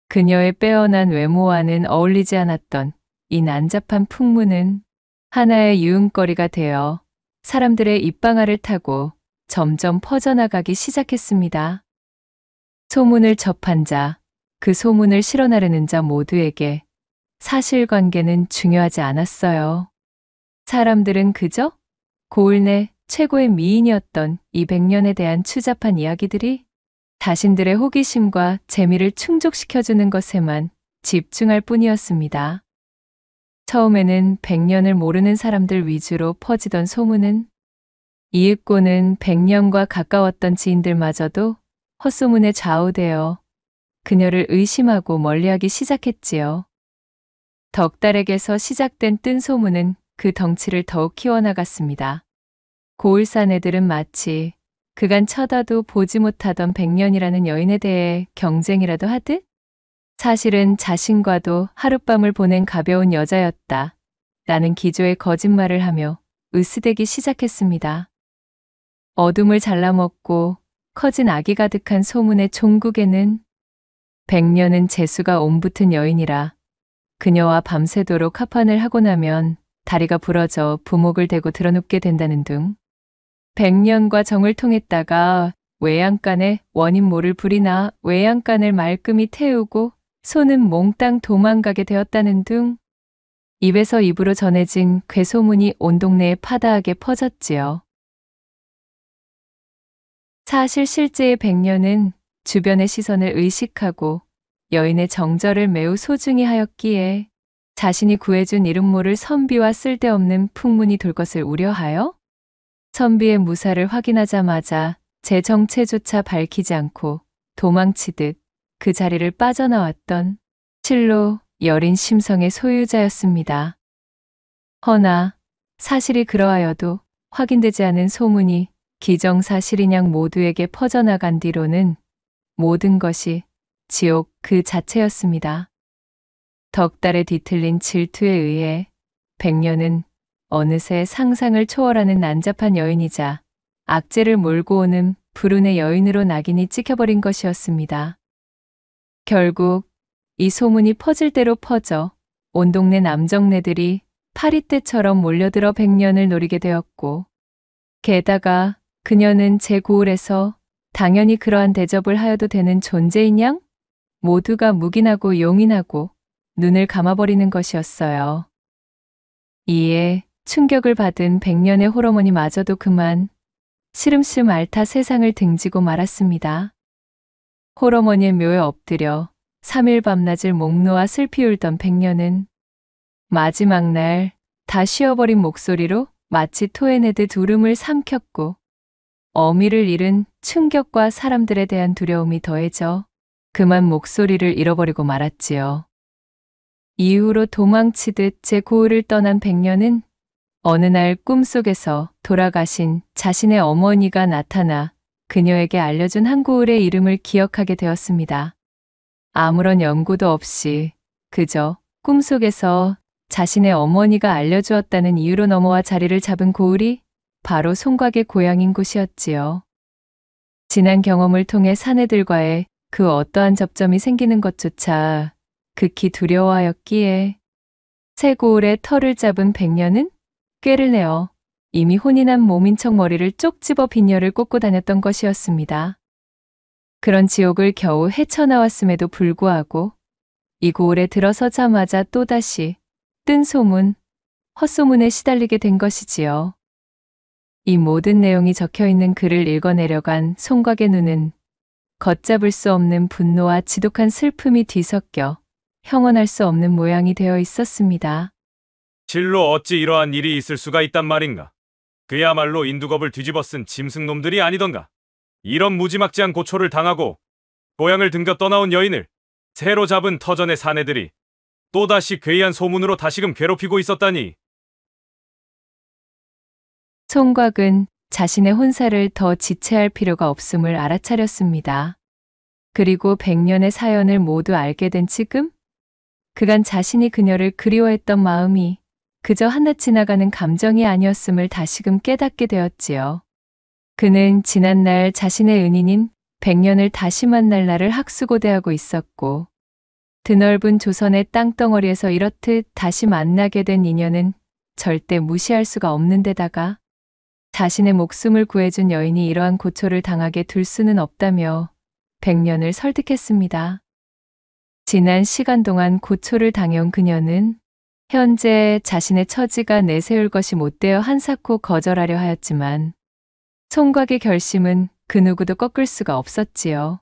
그녀의 빼어난 외모와는 어울리지 않았던 이 난잡한 풍문은 하나의 유흥거리가 되어 사람들의 입방아를 타고 점점 퍼져나가기 시작했습니다. 소문을 접한 자, 그 소문을 실어나르는 자 모두에게 사실관계는 중요하지 않았어요. 사람들은 그저 고을 내 최고의 미인이었던 이 백년에 대한 추잡한 이야기들이 자신들의 호기심과 재미를 충족시켜주는 것에만 집중할 뿐이었습니다. 처음에는 백년을 모르는 사람들 위주로 퍼지던 소문은 이윽고는 백년과 가까웠던 지인들마저도 헛소문에 좌우되어 그녀를 의심하고 멀리하기 시작했지요. 덕달에게서 시작된 뜬 소문은 그 덩치를 더욱 키워나갔습니다. 고을 사내들은 마치 그간 쳐다도 보지 못하던 백년이라는 여인에 대해 경쟁이라도 하듯 사실은 자신과도 하룻밤을 보낸 가벼운 여자였다 라는 기조의 거짓말을 하며 으스대기 시작했습니다. 어둠을 잘라먹고 커진 악이 가득한 소문의 종국에는 백년은 재수가 옴붙은 여인이라 그녀와 밤새도록 합판을 하고 나면 다리가 부러져 부목을 대고 드러눕게 된다는 둥, 백년과 정을 통했다가 외양간에 원인 모를 불이 나 외양간을 말끔히 태우고 소는 몽땅 도망가게 되었다는 둥, 입에서 입으로 전해진 괴소문이 온 동네에 파다하게 퍼졌지요. 사실 실제의 백년은 주변의 시선을 의식하고 여인의 정절을 매우 소중히 하였기에 자신이 구해준 이름 모를 선비와 쓸데없는 풍문이 돌 것을 우려하여 선비의 무사를 확인하자마자 제 정체조차 밝히지 않고 도망치듯 그 자리를 빠져나왔던 실로 여린 심성의 소유자였습니다. 허나 사실이 그러하여도 확인되지 않은 소문이 기정사실인양 모두에게 퍼져나간 뒤로는 모든 것이 지옥 그 자체였습니다. 덕달에 뒤틀린 질투에 의해 백년은 어느새 상상을 초월하는 난잡한 여인이자 악재를 몰고 오는 불운의 여인으로 낙인이 찍혀버린 것이었습니다. 결국 이 소문이 퍼질 대로 퍼져 온 동네 남정네들이 파리떼처럼 몰려들어 백년을 노리게 되었고, 게다가 그녀는 제 고을에서 당연히 그러한 대접을 하여도 되는 존재인 양 모두가 묵인하고 용인하고 눈을 감아버리는 것이었어요. 이에 충격을 받은 백년의 홀어머니마저도 그만 시름시름 앓다 세상을 등지고 말았습니다. 홀어머니의 묘에 엎드려 3일 밤낮을 목 놓아 슬피 울던 백년은 마지막 날 다 쉬어버린 목소리로 마치 토해내듯 울음을 삼켰고, 어미를 잃은 충격과 사람들에 대한 두려움이 더해져 그만 목소리를 잃어버리고 말았지요. 이후로 도망치듯 제 고을을 떠난 백년은 어느 날 꿈속에서 돌아가신 자신의 어머니가 나타나 그녀에게 알려준 한 고을의 이름을 기억하게 되었습니다. 아무런 연고도 없이 그저 꿈속에서 자신의 어머니가 알려주었다는 이유로 넘어와 자리를 잡은 고을이 바로 송곽의 고향인 곳이었지요. 지난 경험을 통해 사내들과의 그 어떠한 접점이 생기는 것조차 극히 두려워하였기에 새 고을의 털을 잡은 백년은 꾀를 내어 이미 혼이 난 몸인 척 머리를 쪽 집어 빈혈을 꽂고 다녔던 것이었습니다. 그런 지옥을 겨우 헤쳐나왔음에도 불구하고 이 고을에 들어서자마자 또다시 뜬 소문, 헛소문에 시달리게 된 것이지요. 이 모든 내용이 적혀있는 글을 읽어내려간 송곽의 눈은 걷잡을 수 없는 분노와 지독한 슬픔이 뒤섞여 형언할 수 없는 모양이 되어 있었습니다. 실로 어찌 이러한 일이 있을 수가 있단 말인가? 그야말로 인두겁을 뒤집어 쓴 짐승놈들이 아니던가? 이런 무지막지한 고초를 당하고 고향을 등겨 떠나온 여인을 새로 잡은 터전의 사내들이 또다시 괴이한 소문으로 다시금 괴롭히고 있었다니. 송곽은 자신의 혼사를 더 지체할 필요가 없음을 알아차렸습니다. 그리고 100년의 사연을 모두 알게 된 지금, 그간 자신이 그녀를 그리워했던 마음이 그저 한낱 지나가는 감정이 아니었음을 다시금 깨닫게 되었지요. 그는 지난날 자신의 은인인 100년을 다시 만날 날을 학수고대하고 있었고, 드넓은 조선의 땅덩어리에서 이렇듯 다시 만나게 된 인연은 절대 무시할 수가 없는 데다가 자신의 목숨을 구해준 여인이 이러한 고초를 당하게 둘 수는 없다며 100년을 설득했습니다. 지난 시간 동안 고초를 당해온 그녀는 현재 자신의 처지가 내세울 것이 못되어 한사코 거절하려 하였지만 송곽의 결심은 그 누구도 꺾을 수가 없었지요.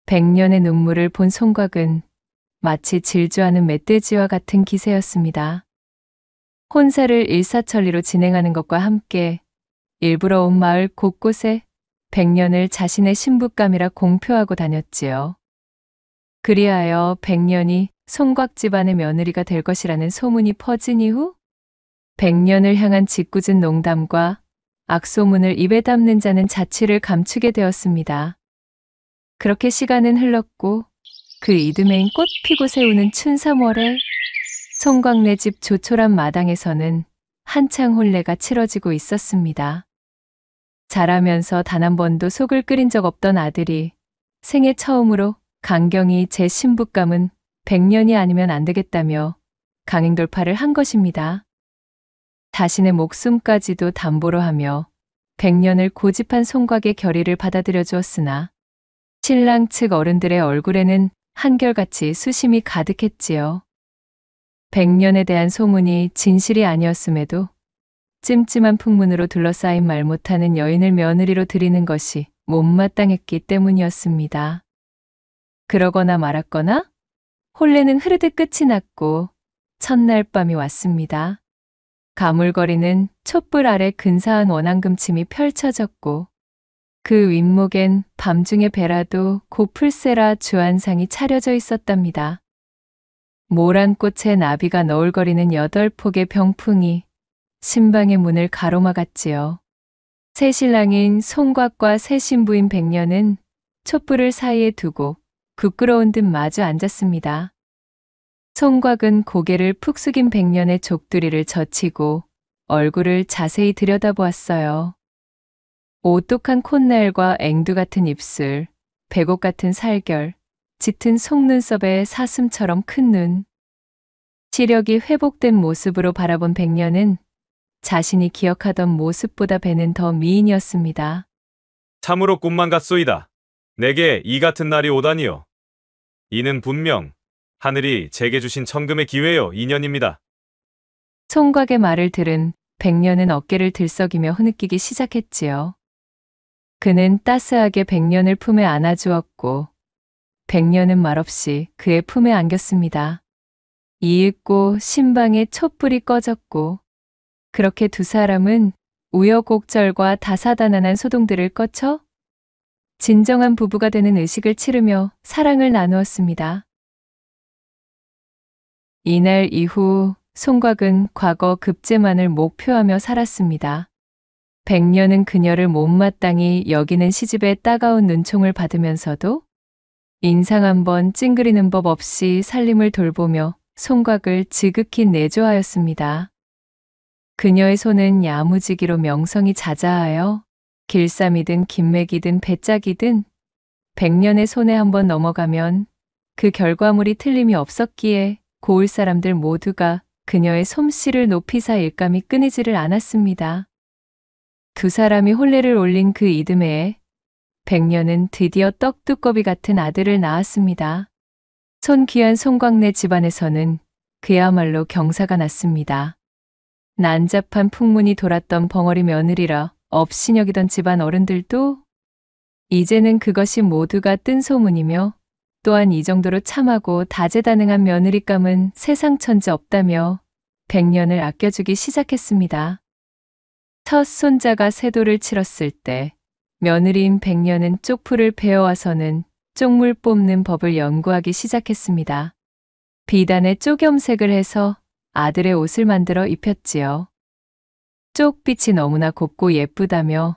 100년의 눈물을 본 송곽은 마치 질주하는 멧돼지와 같은 기세였습니다. 혼사를 일사천리로 진행하는 것과 함께 일부러 온 마을 곳곳에 100년을 자신의 신부감이라 공표하고 다녔지요. 그리하여 100년이 송곽 집안의 며느리가 될 것이라는 소문이 퍼진 이후 100년을 향한 짓궂은 농담과 악소문을 입에 담는 자는 자취를 감추게 되었습니다. 그렇게 시간은 흘렀고 그 이듬해인 꽃 피고 새우는 춘삼월에 송곽네 집 조촐한 마당에서는 한창 혼례가 치러지고 있었습니다. 자라면서 단 한 번도 속을 끓인 적 없던 아들이 생애 처음으로 강경이 제 신부감은 100년이 아니면 안 되겠다며 강행 돌파를 한 것입니다. 자신의 목숨까지도 담보로 하며 100년을 고집한 송곽의 결의를 받아들여 주었으나 신랑 측 어른들의 얼굴에는 한결같이 수심이 가득했지요. 100년에 대한 소문이 진실이 아니었음에도 찜찜한 풍문으로 둘러싸인 말 못하는 여인을 며느리로 들이는 것이 못마땅했기 때문이었습니다. 그러거나 말았거나 혼례는 흐르듯 끝이 났고 첫날 밤이 왔습니다. 가물거리는 촛불 아래 근사한 원앙금침이 펼쳐졌고 그 윗목엔 밤중의 배라도 고풀세라 주안상이 차려져 있었답니다. 모란 꽃에 나비가 너울거리는 8폭의 병풍이 신방의 문을 가로막았지요. 새 신랑인 송곽과 새 신부인 100년은 촛불을 사이에 두고 부끄러운 듯 마주 앉았습니다. 송곽은 고개를 푹 숙인 100년의 족두리를 젖히고 얼굴을 자세히 들여다보았어요. 오똑한 콧날과 앵두 같은 입술, 백옥 같은 살결, 짙은 속눈썹에 사슴처럼 큰 눈. 시력이 회복된 모습으로 바라본 100년은 자신이 기억하던 모습보다 배는 더 미인이었습니다. 참으로 꿈만 같소이다. 내게 이 같은 날이 오다니요. 이는 분명 하늘이 제게 주신 천금의 기회요 인연입니다. 송곽의 말을 들은 100년은 어깨를 들썩이며 흐느끼기 시작했지요. 그는 따스하게 100년을 품에 안아주었고 100년은 말없이 그의 품에 안겼습니다. 이윽고 신방의 촛불이 꺼졌고 그렇게 두 사람은 우여곡절과 다사다난한 소동들을 거쳐 진정한 부부가 되는 의식을 치르며 사랑을 나누었습니다. 이날 이후 송곽은 과거 급제만을 목표하며 살았습니다. 100년은 그녀를 못마땅히 여기는 시집의 따가운 눈총을 받으면서도 인상 한번 찡그리는 법 없이 살림을 돌보며 송곽을 지극히 내조하였습니다. 그녀의 손은 야무지기로 명성이 자자하여 길쌈이든 김맥이든 배짝이든 100년의 손에 한번 넘어가면 그 결과물이 틀림이 없었기에 고을 사람들 모두가 그녀의 솜씨를 높이사 일감이 끊이지를 않았습니다. 두 사람이 혼례를 올린 그 이듬해에 100년은 드디어 떡두꺼비 같은 아들을 낳았습니다. 손귀한 송곽네 집안에서는 그야말로 경사가 났습니다. 난잡한 풍문이 돌았던 벙어리 며느리라 업신여기던 집안 어른들도 이제는 그것이 모두가 뜬 소문이며 또한 이 정도로 참하고 다재다능한 며느리감은 세상 천지 없다며 100년을 아껴주기 시작했습니다. 첫 손자가 세도를 치렀을 때 며느리인 100년은 쪽풀을 베어와서는 쪽물 뽑는 법을 연구하기 시작했습니다. 비단에 쪽염색을 해서 아들의 옷을 만들어 입혔지요. 쪽빛이 너무나 곱고 예쁘다며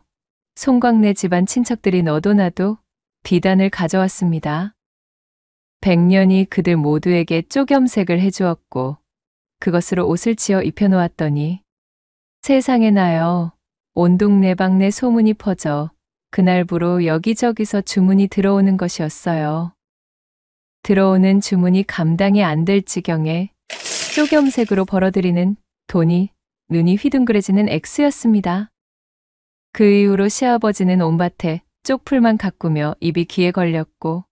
송광래 집안 친척들이 너도 나도 비단을 가져왔습니다. 백년이 그들 모두에게 쪽염색을 해주었고 그것으로 옷을 지어 입혀놓았더니 세상에 나요. 온 동네방네 소문이 퍼져 그날부로 여기저기서 주문이 들어오는 것이었어요. 들어오는 주문이 감당이 안 될 지경에 쪽염색으로 벌어들이는 돈이 눈이 휘둥그레지는 액수였습니다. 그 이후로 시아버지는 온밭에 쪽풀만 가꾸며 입이 귀에 걸렸고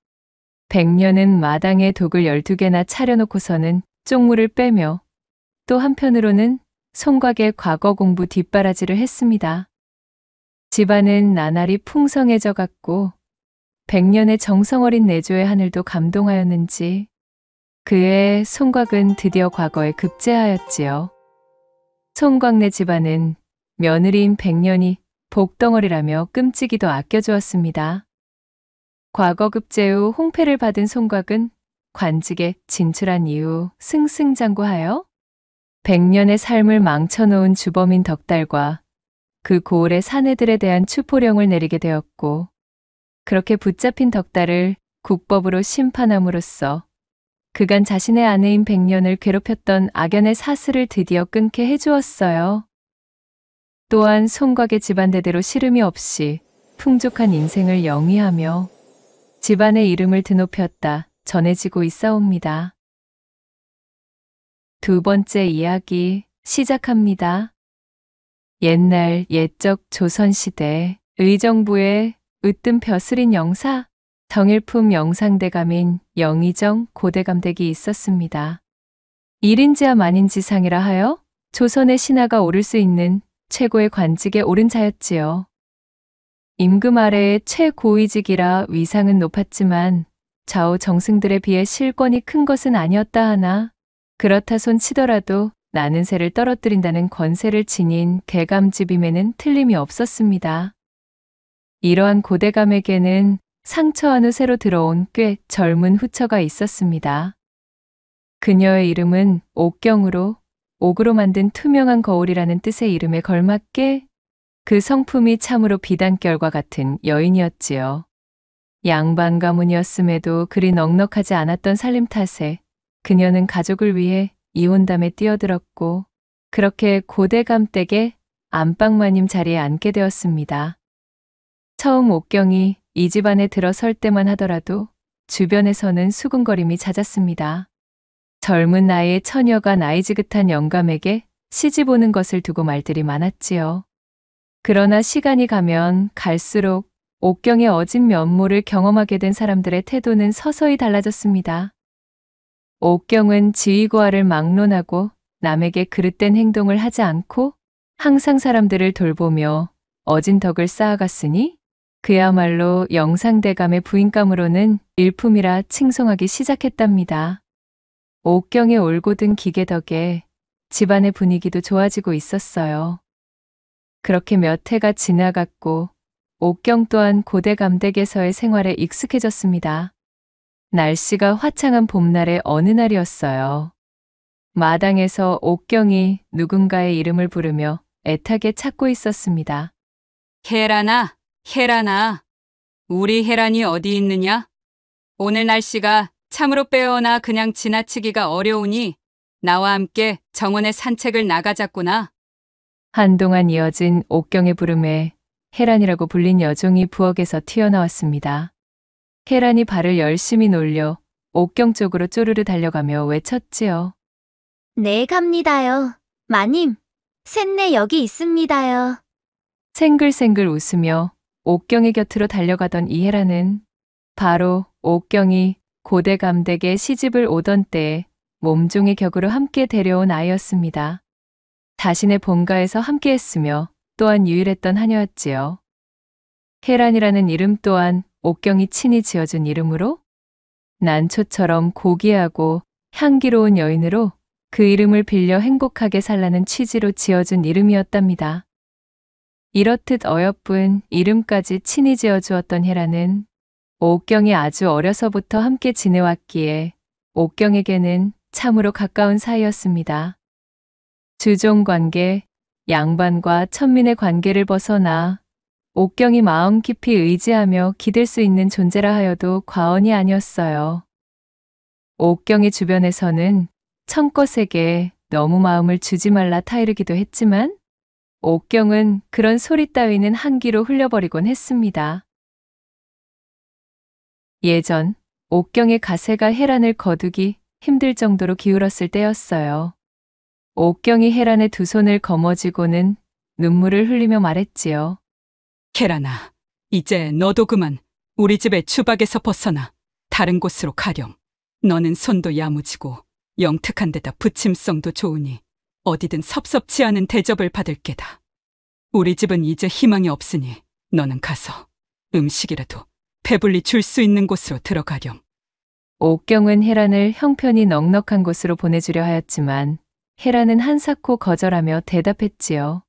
백년은 마당에 독을 12개나 차려놓고서는 쪽물을 빼며 또 한편으로는 송곽의 과거 공부 뒷바라지를 했습니다. 집안은 나날이 풍성해져 갔고 백년의 정성어린 내조의 하늘도 감동하였는지 그해 송곽은 드디어 과거에 급제하였지요. 송곽네 집안은 며느리인 백년이 복덩어리라며 끔찍이도 아껴주었습니다. 과거 급제 후 홍패를 받은 송곽은 관직에 진출한 이후 승승장구하여 백년의 삶을 망쳐놓은 주범인 덕달과 그 고을의 사내들에 대한 추포령을 내리게 되었고 그렇게 붙잡힌 덕달을 국법으로 심판함으로써 그간 자신의 아내인 백년을 괴롭혔던 악연의 사슬을 드디어 끊게 해주었어요. 또한 송곽의 집안대대로 시름이 없이 풍족한 인생을 영위하며 집안의 이름을 드높였다 전해지고 있사옵니다. 두 번째 이야기 시작합니다. 옛날 옛적 조선시대 의정부에 으뜸 벼슬인 영사 정일품 영상대감인 영의정 고대감댁이 있었습니다. 1인지와 만인지상이라 하여 조선의 신하가 오를 수 있는 최고의 관직에 오른 자였지요. 임금 아래의 최고위직이라 위상은 높았지만 좌우 정승들에 비해 실권이 큰 것은 아니었다 하나 그렇다 손 치더라도 나는 새를 떨어뜨린다는 권세를 지닌 개감집임에는 틀림이 없었습니다. 이러한 고대감에게는 상처한 후 새로 들어온 꽤 젊은 후처가 있었습니다. 그녀의 이름은 옥경으로 옥으로 만든 투명한 거울이라는 뜻의 이름에 걸맞게 그 성품이 참으로 비단결과 같은 여인이었지요. 양반 가문이었음에도 그리 넉넉하지 않았던 살림 탓에 그녀는 가족을 위해 이혼담에 뛰어들었고 그렇게 고대감 댁의 안방마님 자리에 앉게 되었습니다. 처음 옥경이 이 집안에 들어설 때만 하더라도 주변에서는 수군거림이 잦았습니다. 젊은 나이의 처녀가 나이 지긋한 영감에게 시집 오는 것을 두고 말들이 많았지요. 그러나 시간이 가면 갈수록 옥경의 어진 면모를 경험하게 된 사람들의 태도는 서서히 달라졌습니다. 옥경은 지위고하를 막론하고 남에게 그릇된 행동을 하지 않고 항상 사람들을 돌보며 어진 덕을 쌓아갔으니 그야말로 영상대감의 부인감으로는 일품이라 칭송하기 시작했답니다. 옥경의 올곧은 기계 덕에 집안의 분위기도 좋아지고 있었어요. 그렇게 몇 해가 지나갔고 옥경 또한 고대감댁에서의 생활에 익숙해졌습니다. 날씨가 화창한 봄날의 어느 날이었어요. 마당에서 옥경이 누군가의 이름을 부르며 애타게 찾고 있었습니다. 혜란아, 혜란아, 우리 혜란이 어디 있느냐? 오늘 날씨가 참으로 빼어나 그냥 지나치기가 어려우니 나와 함께 정원에 산책을 나가자꾸나. 한동안 이어진 옥경의 부름에 혜란이라고 불린 여종이 부엌에서 튀어나왔습니다. 혜란이 발을 열심히 놀려 옥경 쪽으로 쪼르르 달려가며 외쳤지요. 네, 갑니다요. 마님, 셋네 여기 있습니다요. 생글생글 웃으며 옥경의 곁으로 달려가던 이 혜란은 바로 옥경이 고대감댁에 시집을 오던 때에 몸종의 격으로 함께 데려온 아이였습니다. 자신의 본가에서 함께했으며 또한 유일했던 하녀였지요. 혜란이라는 이름 또한 옥경이 친히 지어준 이름으로 난초처럼 고귀하고 향기로운 여인으로 그 이름을 빌려 행복하게 살라는 취지로 지어준 이름이었답니다. 이렇듯 어여쁜 이름까지 친히 지어주었던 혜란은 옥경이 아주 어려서부터 함께 지내왔기에 옥경에게는 참으로 가까운 사이였습니다. 주종관계, 양반과 천민의 관계를 벗어나 옥경이 마음 깊이 의지하며 기댈 수 있는 존재라 하여도 과언이 아니었어요. 옥경의 주변에서는 청껏에게 너무 마음을 주지 말라 타이르기도 했지만 옥경은 그런 소리 따위는 한 귀로 흘려버리곤 했습니다. 예전 옥경의 가세가 혜란을 거두기 힘들 정도로 기울었을 때였어요. 옥경이 혜란의 두 손을 거머쥐고는 눈물을 흘리며 말했지요. 혜란아, 이제 너도 그만 우리 집의 추박에서 벗어나 다른 곳으로 가렴. 너는 손도 야무지고 영특한 데다 부침성도 좋으니 어디든 섭섭치 않은 대접을 받을 게다. 우리 집은 이제 희망이 없으니 너는 가서 음식이라도 배불리 줄 수 있는 곳으로 들어가렴. 옥경은 혜란을 형편이 넉넉한 곳으로 보내주려 하였지만 혜란은 한사코 거절하며 대답했지요.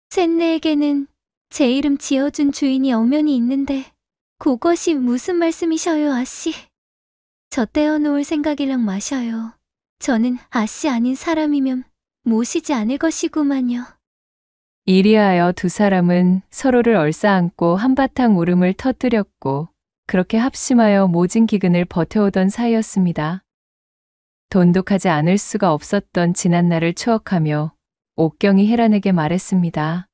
셋네에게는 제 이름 지어준 주인이 엄연히 있는데 그것이 무슨 말씀이셔요, 아씨? 저 떼어놓을 생각이랑 마셔요. 저는 아씨 아닌 사람이면 모시지 않을 것이구만요. 이리하여 두 사람은 서로를 얼싸안고 한바탕 울음을 터뜨렸고 그렇게 합심하여 모진 기근을 버텨오던 사이였습니다. 돈독하지 않을 수가 없었던 지난날을 추억하며 옥경이 혜란에게 말했습니다.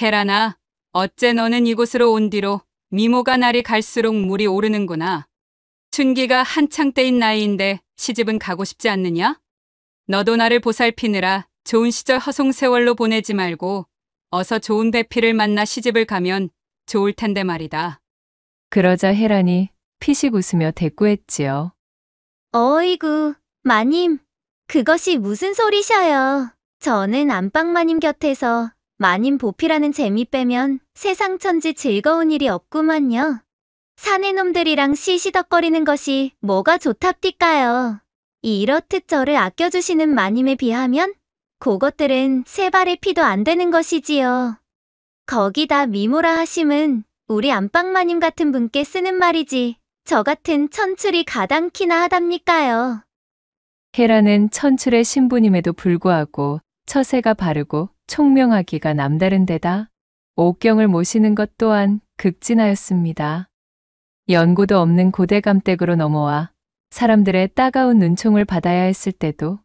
혜란아, 어째 너는 이곳으로 온 뒤로 미모가 날이 갈수록 물이 오르는구나. 춘기가 한창 때인 나이인데 시집은 가고 싶지 않느냐? 너도 나를 보살피느라 좋은 시절 허송세월로 보내지 말고 어서 좋은 배필을 만나 시집을 가면 좋을 텐데 말이다. 그러자 혜란이 피식 웃으며 대꾸했지요. 어이구, 마님, 그것이 무슨 소리셔요. 저는 안방마님 곁에서 마님 보필하는 재미 빼면 세상 천지 즐거운 일이 없구만요. 사내 놈들이랑 시시덕거리는 것이 뭐가 좋답디까요. 이렇듯 저를 아껴주시는 마님에 비하면 그것들은 세 발의 피도 안 되는 것이지요. 거기다 미모라 하심은 우리 안방마님 같은 분께 쓰는 말이지 저 같은 천출이 가당키나 하답니까요. 혜란은 천출의 신부님에도 불구하고 처세가 바르고 총명하기가 남다른 데다 옥경을 모시는 것 또한 극진하였습니다. 연고도 없는 고대감댁으로 넘어와 사람들의 따가운 눈총을 받아야 했을 때도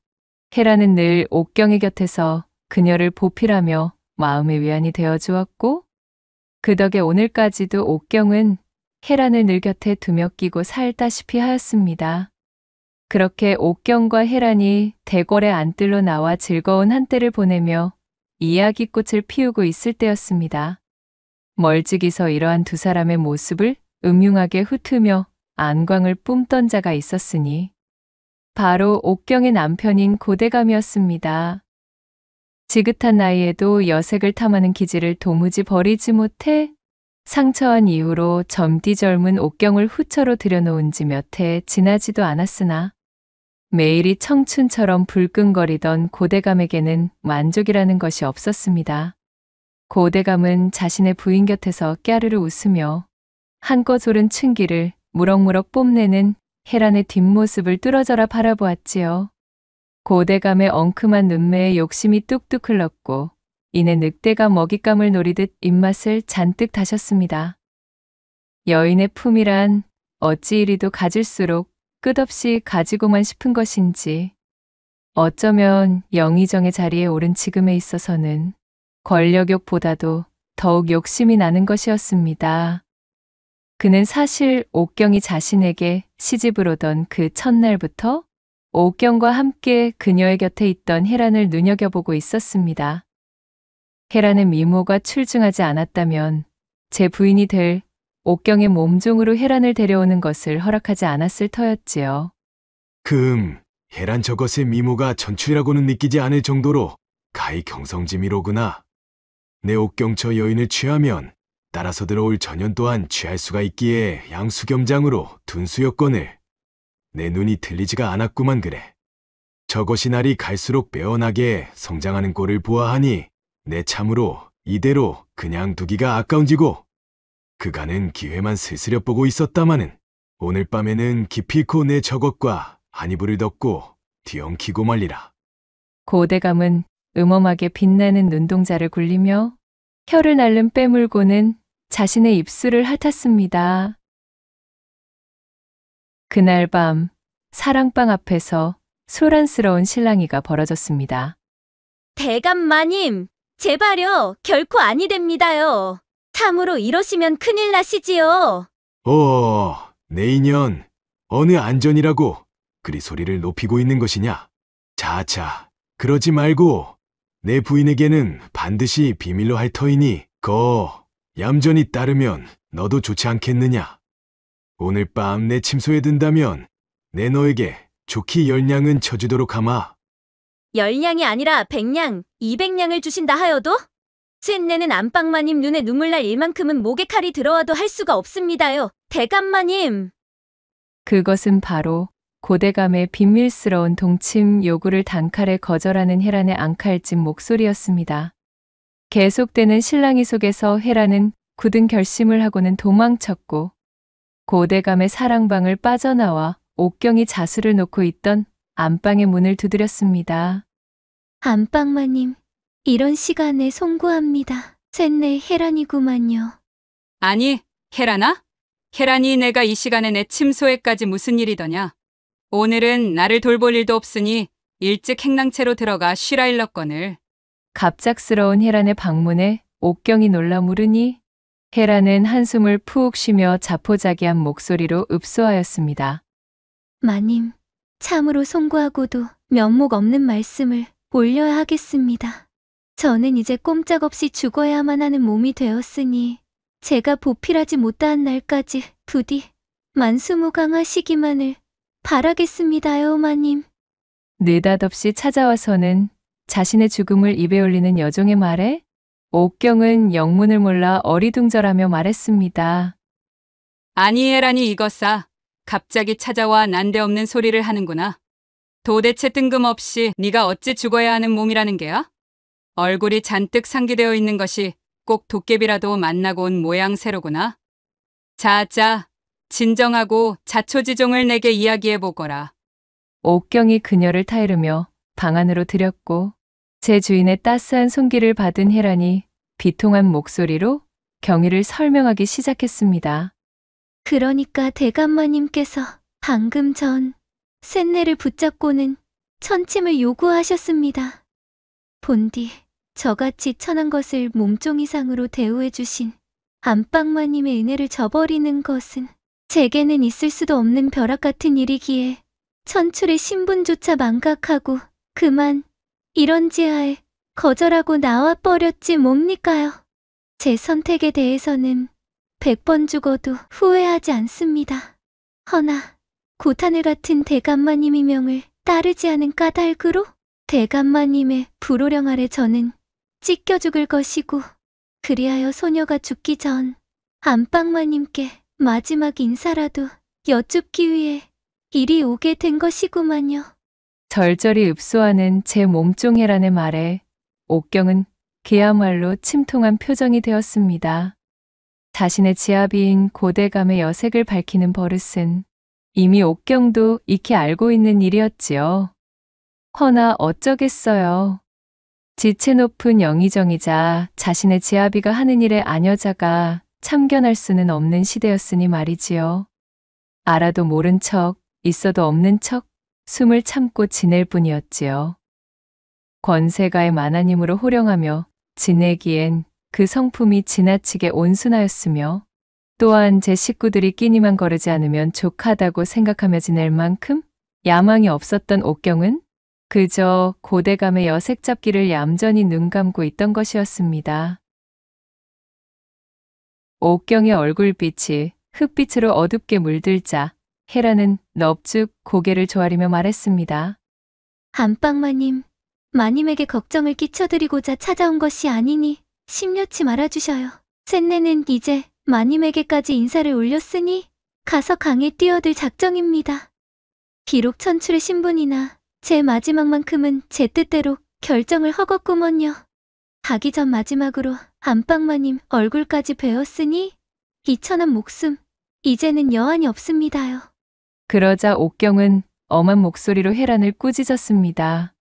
혜란은 늘 옥경의 곁에서 그녀를 보필하며 마음의 위안이 되어 주었고 그 덕에 오늘까지도 옥경은 혜란을 늘 곁에 두며 끼고 살다시피 하였습니다. 그렇게 옥경과 혜란이 대궐의 안뜰로 나와 즐거운 한때를 보내며 이야기꽃을 피우고 있을 때였습니다. 멀찍이서 이러한 두 사람의 모습을 음흉하게 훑으며 안광을 뿜던 자가 있었으니 바로 옥경의 남편인 고대감이었습니다. 지긋한 나이에도 여색을 탐하는 기질을 도무지 버리지 못해 상처한 이후로 젊디 젊은 옥경을 후처로 들여놓은 지 몇 해 지나지도 않았으나 매일이 청춘처럼 불끈거리던 고대감에게는 만족이라는 것이 없었습니다. 고대감은 자신의 부인 곁에서 깨르르 웃으며 한껏 오른 춘기를 무럭무럭 뽐내는 혜란의 뒷모습을 뚫어져라 바라보았지요. 고대감의 엉큼한 눈매에 욕심이 뚝뚝 흘렀고 이내 늑대가 먹잇감을 노리듯 입맛을 잔뜩 다셨습니다. 여인의 품이란 어찌 이리도 가질수록 끝없이 가지고만 싶은 것인지 어쩌면 영의정의 자리에 오른 지금에 있어서는 권력욕보다도 더욱 욕심이 나는 것이었습니다. 그는 사실 옥경이 자신에게 시집을 오던 그 첫날부터 옥경과 함께 그녀의 곁에 있던 혜란을 눈여겨보고 있었습니다. 혜란의 미모가 출중하지 않았다면 제 부인이 될 옥경의 몸종으로 혜란을 데려오는 것을 허락하지 않았을 터였지요. 혜란 저것의 미모가 전출이라고는 느끼지 않을 정도로 가히 경성지미로구나. 내 옥경 저 여인을 취하면 따라서 들어올 전연 또한 취할 수가 있기에 양수겸장으로 둔수여건을 내 눈이 틀리지가 않았구만 그래. 저것이 날이 갈수록 빼어나게 성장하는 꼴을 보아하니 내 참으로 이대로 그냥 두기가 아까운지고 그간은 기회만 슬슬 보고 있었다마는 오늘 밤에는 기필코 내 저것과 한 이불을 덮고 뒤엉키고 말리라. 고대감은 음험하게 빛나는 눈동자를 굴리며 혀를 날름 빼물고는 자신의 입술을 핥았습니다. 그날 밤 사랑방 앞에서 소란스러운 실랑이가 벌어졌습니다. 대감마님, 제발요. 결코 아니 됩니다요. 참으로 이러시면 큰일 나시지요. 내 인연, 어느 안전이라고 그리 소리를 높이고 있는 것이냐? 자자, 그러지 말고 내 부인에게는 반드시 비밀로 할 터이니 얌전히 따르면 너도 좋지 않겠느냐? 오늘 밤 내 침소에 든다면 내 너에게 좋기 10냥은 쳐주도록 하마. 10냥이 아니라 100냥, 200냥을 주신다 하여도? 쇳내는 안방마님 눈에 눈물 날 일만큼은 목에 칼이 들어와도 할 수가 없습니다요. 대감마님. 그것은 바로 고대감의 비밀스러운 동침 요구를 단칼에 거절하는 헤란의 앙칼진 목소리였습니다. 계속되는 실랑이 속에서 헤란은 굳은 결심을 하고는 도망쳤고 고대감의 사랑방을 빠져나와 옥경이 자수를 놓고 있던 안방의 문을 두드렸습니다. 안방마님, 이런 시간에 송구합니다. 쇳내 헤란이구만요. 아니, 헤란아? 헤란이 내가 이 시간에 내 침소에까지 무슨 일이더냐? 오늘은 나를 돌볼 일도 없으니 일찍 행랑채로 들어가 쉬라 일렀거늘. 갑작스러운 헤란의 방문에 옥경이 놀라 물으니 헤란은 한숨을 푹 쉬며 자포자기한 목소리로 읍소하였습니다. 마님, 참으로 송구하고도 면목 없는 말씀을 올려야 하겠습니다. 저는 이제 꼼짝없이 죽어야만 하는 몸이 되었으니 제가 보필하지 못한 날까지 부디 만수무강하시기만을 바라겠습니다요, 마님. 느닷없이 찾아와서는 자신의 죽음을 입에 올리는 여종의 말에 옥경은 영문을 몰라 어리둥절하며 말했습니다. 아니, 헤란이 이것사. 갑자기 찾아와 난데없는 소리를 하는구나. 도대체 뜬금없이 네가 어찌 죽어야 하는 몸이라는 게야? 얼굴이 잔뜩 상기되어 있는 것이 꼭 도깨비라도 만나고 온 모양새로구나. 자자, 진정하고 자초지종을 내게 이야기해보거라. 옥경이 그녀를 타이르며 방 안으로 들였고 제 주인의 따스한 손길을 받은 헤란이 비통한 목소리로 경위를 설명하기 시작했습니다. 그러니까 대감마님께서 방금 전 쇳내를 붙잡고는 천침을 요구하셨습니다. 본디 저같이 천한 것을 몸종 이상으로 대우해 주신 안방마님의 은혜를 저버리는 것은 제게는 있을 수도 없는 벼락 같은 일이기에 천출의 신분조차 망각하고 그만 이런 지하에 거절하고 나와 버렸지 뭡니까요. 제 선택에 대해서는 100번 죽어도 후회하지 않습니다. 허나 고탄을 같은 대감마님의 명을 따르지 않은 까닭으로 대감마님의 불호령 아래 저는 찢겨 죽을 것이고 그리하여 소녀가 죽기 전 안방마님께 마지막 인사라도 여쭙기 위해 이리 오게 된 것이구만요. 절절히 읍소하는 제 몸종 헤란의 말에 옥경은 그야말로 침통한 표정이 되었습니다. 자신의 지아비인 고대감의 여색을 밝히는 버릇은 이미 옥경도 익히 알고 있는 일이었지요. 허나 어쩌겠어요. 지체 높은 영의정이자 자신의 지아비가 하는 일에 아녀자가 참견할 수는 없는 시대였으니 말이지요. 알아도 모른 척, 있어도 없는 척, 숨을 참고 지낼 뿐이었지요. 권세가의 만화님으로 호령하며 지내기엔 그 성품이 지나치게 온순하였으며 또한 제 식구들이 끼니만 거르지 않으면 족하다고 생각하며 지낼 만큼 야망이 없었던 옥경은 그저 고대감의 여색 잡기를 얌전히 눈 감고 있던 것이었습니다. 옥경의 얼굴빛이 흙빛으로 어둡게 물들자 헤라는 넙죽 고개를 조아리며 말했습니다. 안방마님, 마님에게 걱정을 끼쳐드리고자 찾아온 것이 아니니 심려치 말아주셔요. 쇳내는 이제 마님에게까지 인사를 올렸으니 가서 강에 뛰어들 작정입니다. 비록 천출의 신분이나 제 마지막만큼은 제 뜻대로 결정을 허겄구먼요. 가기 전 마지막으로 안방마님 얼굴까지 뵈었으니 이 천한 목숨 이제는 여한이 없습니다요. 그러자 옥경은 엄한 목소리로 헤란을 꾸짖었습니다.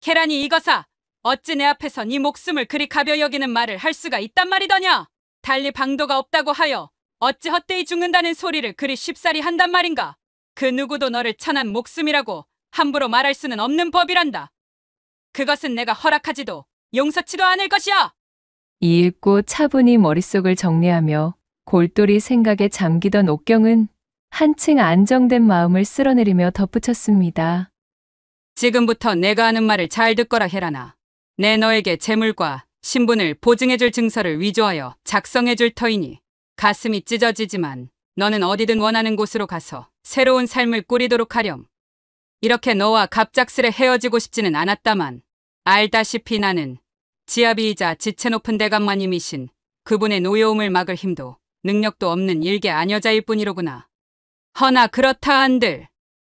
헤란이 이거사! 어찌 내 앞에서 네 목숨을 그리 가벼이 여기는 말을 할 수가 있단 말이더냐? 달리 방도가 없다고 하여 어찌 헛되이 죽는다는 소리를 그리 쉽사리 한단 말인가? 그 누구도 너를 천한 목숨이라고 함부로 말할 수는 없는 법이란다. 그것은 내가 허락하지도 용서치도 않을 것이야. 이 읽고 차분히 머릿속을 정리하며 골똘히 생각에 잠기던 옥경은 한층 안정된 마음을 쓸어내리며 덧붙였습니다. 지금부터 내가 하는 말을 잘 듣거라 해라나. 내 너에게 재물과 신분을 보증해줄 증서를 위조하여 작성해줄 터이니 가슴이 찢어지지만 너는 어디든 원하는 곳으로 가서 새로운 삶을 꾸리도록 하렴. 이렇게 너와 갑작스레 헤어지고 싶지는 않았다만 알다시피 나는 지아비이자 지체 높은 대감마님이신 그분의 노여움을 막을 힘도 능력도 없는 일개 아녀자일 뿐이로구나. 허나 그렇다 한들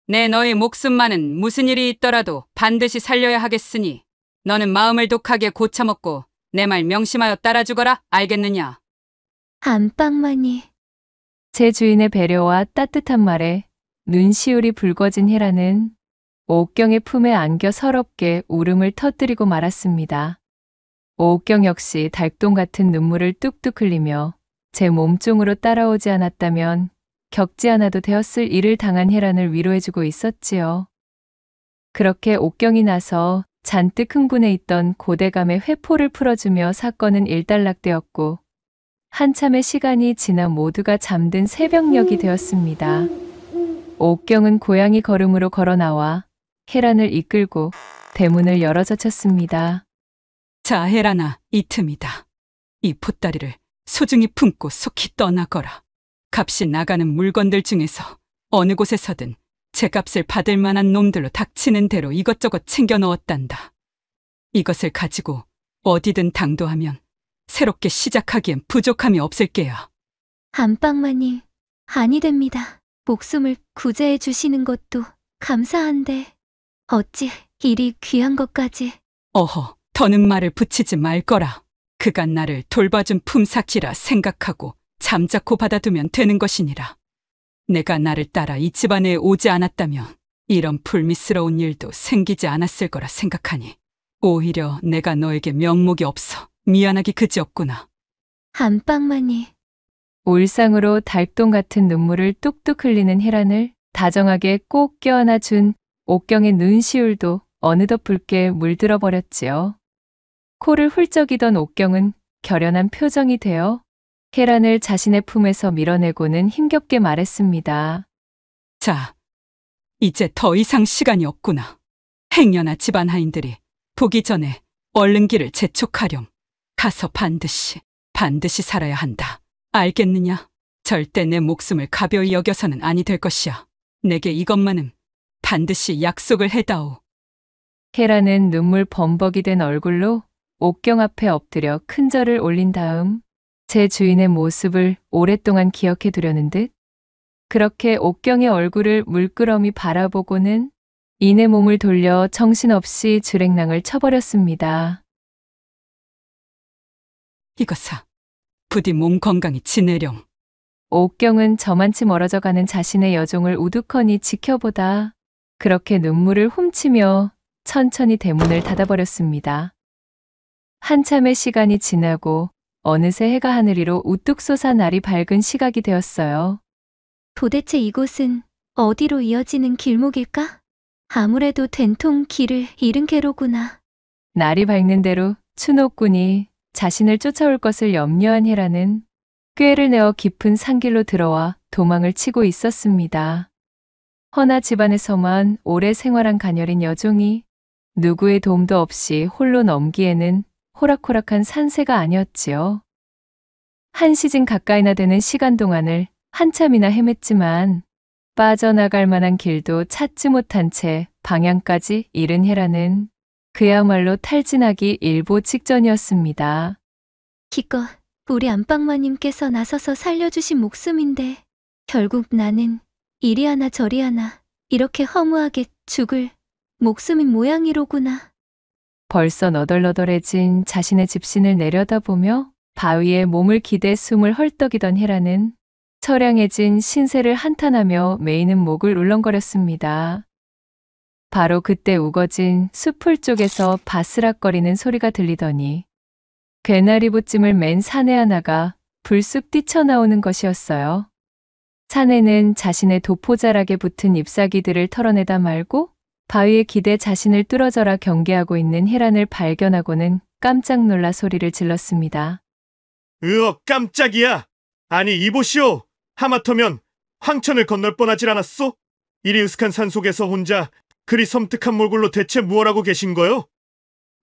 내 너의 목숨만은 무슨 일이 있더라도 반드시 살려야 하겠으니 너는 마음을 독하게 고쳐먹고 내 말 명심하여 따라주거라. 알겠느냐? 안방마님. 제 주인의 배려와 따뜻한 말에 눈시울이 붉어진 헤라는 옥경의 품에 안겨 서럽게 울음을 터뜨리고 말았습니다. 옥경 역시 달동 같은 눈물을 뚝뚝 흘리며 제 몸종으로 따라오지 않았다면 겪지 않아도 되었을 일을 당한 헤란을 위로해주고 있었지요. 그렇게 옥경이 나서 잔뜩 흥분해 있던 고대감의 회포를 풀어주며 사건은 일단락되었고 한참의 시간이 지나 모두가 잠든 새벽녘이 되었습니다. 옥경은 고양이 걸음으로 걸어 나와 헤란을 이끌고 대문을 열어젖혔습니다. 자, 헤란아, 이 틈이다. 이 보따리를 소중히 품고 속히 떠나거라. 값이 나가는 물건들 중에서 어느 곳에서든 제값을 받을 만한 놈들로 닥치는 대로 이것저것 챙겨 넣었단다. 이것을 가지고 어디든 당도하면 새롭게 시작하기엔 부족함이 없을 게야. 안방마님, 아니 됩니다. 목숨을 구제해 주시는 것도 감사한데 어찌 이리 귀한 것까지. 어허, 더는 말을 붙이지 말거라. 그간 나를 돌봐준 품삯이라 생각하고 잠자코 받아두면 되는 것이니라. 내가 나를 따라 이 집안에 오지 않았다면 이런 불미스러운 일도 생기지 않았을 거라 생각하니 오히려 내가 너에게 명목이 없어 미안하기 그지없구나. 안방마님. 울상으로 달동 같은 눈물을 뚝뚝 흘리는 헤란을 다정하게 꼭 껴안아 준 옥경의 눈시울도 어느덧 붉게 물들어 버렸지요. 코를 훌쩍이던 옥경은 결연한 표정이 되어 헤란을 자신의 품에서 밀어내고는 힘겹게 말했습니다. 자, 이제 더 이상 시간이 없구나. 행여나 집안 하인들이 보기 전에 얼른 길을 재촉하렴. 가서 반드시 살아야 한다. 알겠느냐? 절대 내 목숨을 가벼이 여겨서는 아니 될 것이야. 내게 이것만은 반드시 약속을 해다오. 헤라는 눈물 범벅이 된 얼굴로 옥경 앞에 엎드려 큰 절을 올린 다음 제 주인의 모습을 오랫동안 기억해 두려는 듯 그렇게 옥경의 얼굴을 물끄러미 바라보고는 이내 몸을 돌려 정신없이 주랭랑을 쳐버렸습니다. 이거사, 부디 몸 건강히 지내렴. 옥경은 저만치 멀어져 가는 자신의 여종을 우두커니 지켜보다 그렇게 눈물을 훔치며 천천히 대문을 닫아버렸습니다. 한참의 시간이 지나고 어느새 해가 하늘 위로 우뚝 솟아 날이 밝은 시각이 되었어요. 도대체 이곳은 어디로 이어지는 길목일까? 아무래도 된통 길을 잃은 개로구나. 날이 밝는 대로 추노꾼이 자신을 쫓아올 것을 염려한 헤라는 꾀를 내어 깊은 산길로 들어와 도망을 치고 있었습니다. 허나 집안에서만 오래 생활한 가녀린 여종이 누구의 도움도 없이 홀로 넘기에는 호락호락한 산세가 아니었지요. 한 시즌 가까이나 되는 시간 동안을 한참이나 헤맸지만 빠져나갈 만한 길도 찾지 못한 채 방향까지 잃은 헤라는 그야말로 탈진하기 일보 직전이었습니다. 기껏 우리 안방마님께서 나서서 살려주신 목숨인데 결국 나는 이리 하나 저리 하나 이렇게 허무하게 죽을 목숨인 모양이로구나. 벌써 너덜너덜해진 자신의 집신을 내려다보며 바위에 몸을 기대 숨을 헐떡이던 헤라는 처량해진 신세를 한탄하며 메이는 목을 울렁거렸습니다. 바로 그때 우거진 숲풀 쪽에서 바스락거리는 소리가 들리더니 괴나리 보찜을 맨 사내 하나가 불쑥 뛰쳐나오는 것이었어요. 사내는 자신의 도포자락에 붙은 잎사귀들을 털어내다 말고 바위에 기대 자신을 뚫어져라 경계하고 있는 혜란을 발견하고는 깜짝 놀라 소리를 질렀습니다. 깜짝이야! 아니 이보시오! 하마터면 황천을 건널 뻔하질 않았소? 이리 으슥한 산속에서 혼자 그리 섬뜩한 몰골로 대체 무얼 하고 계신 거요?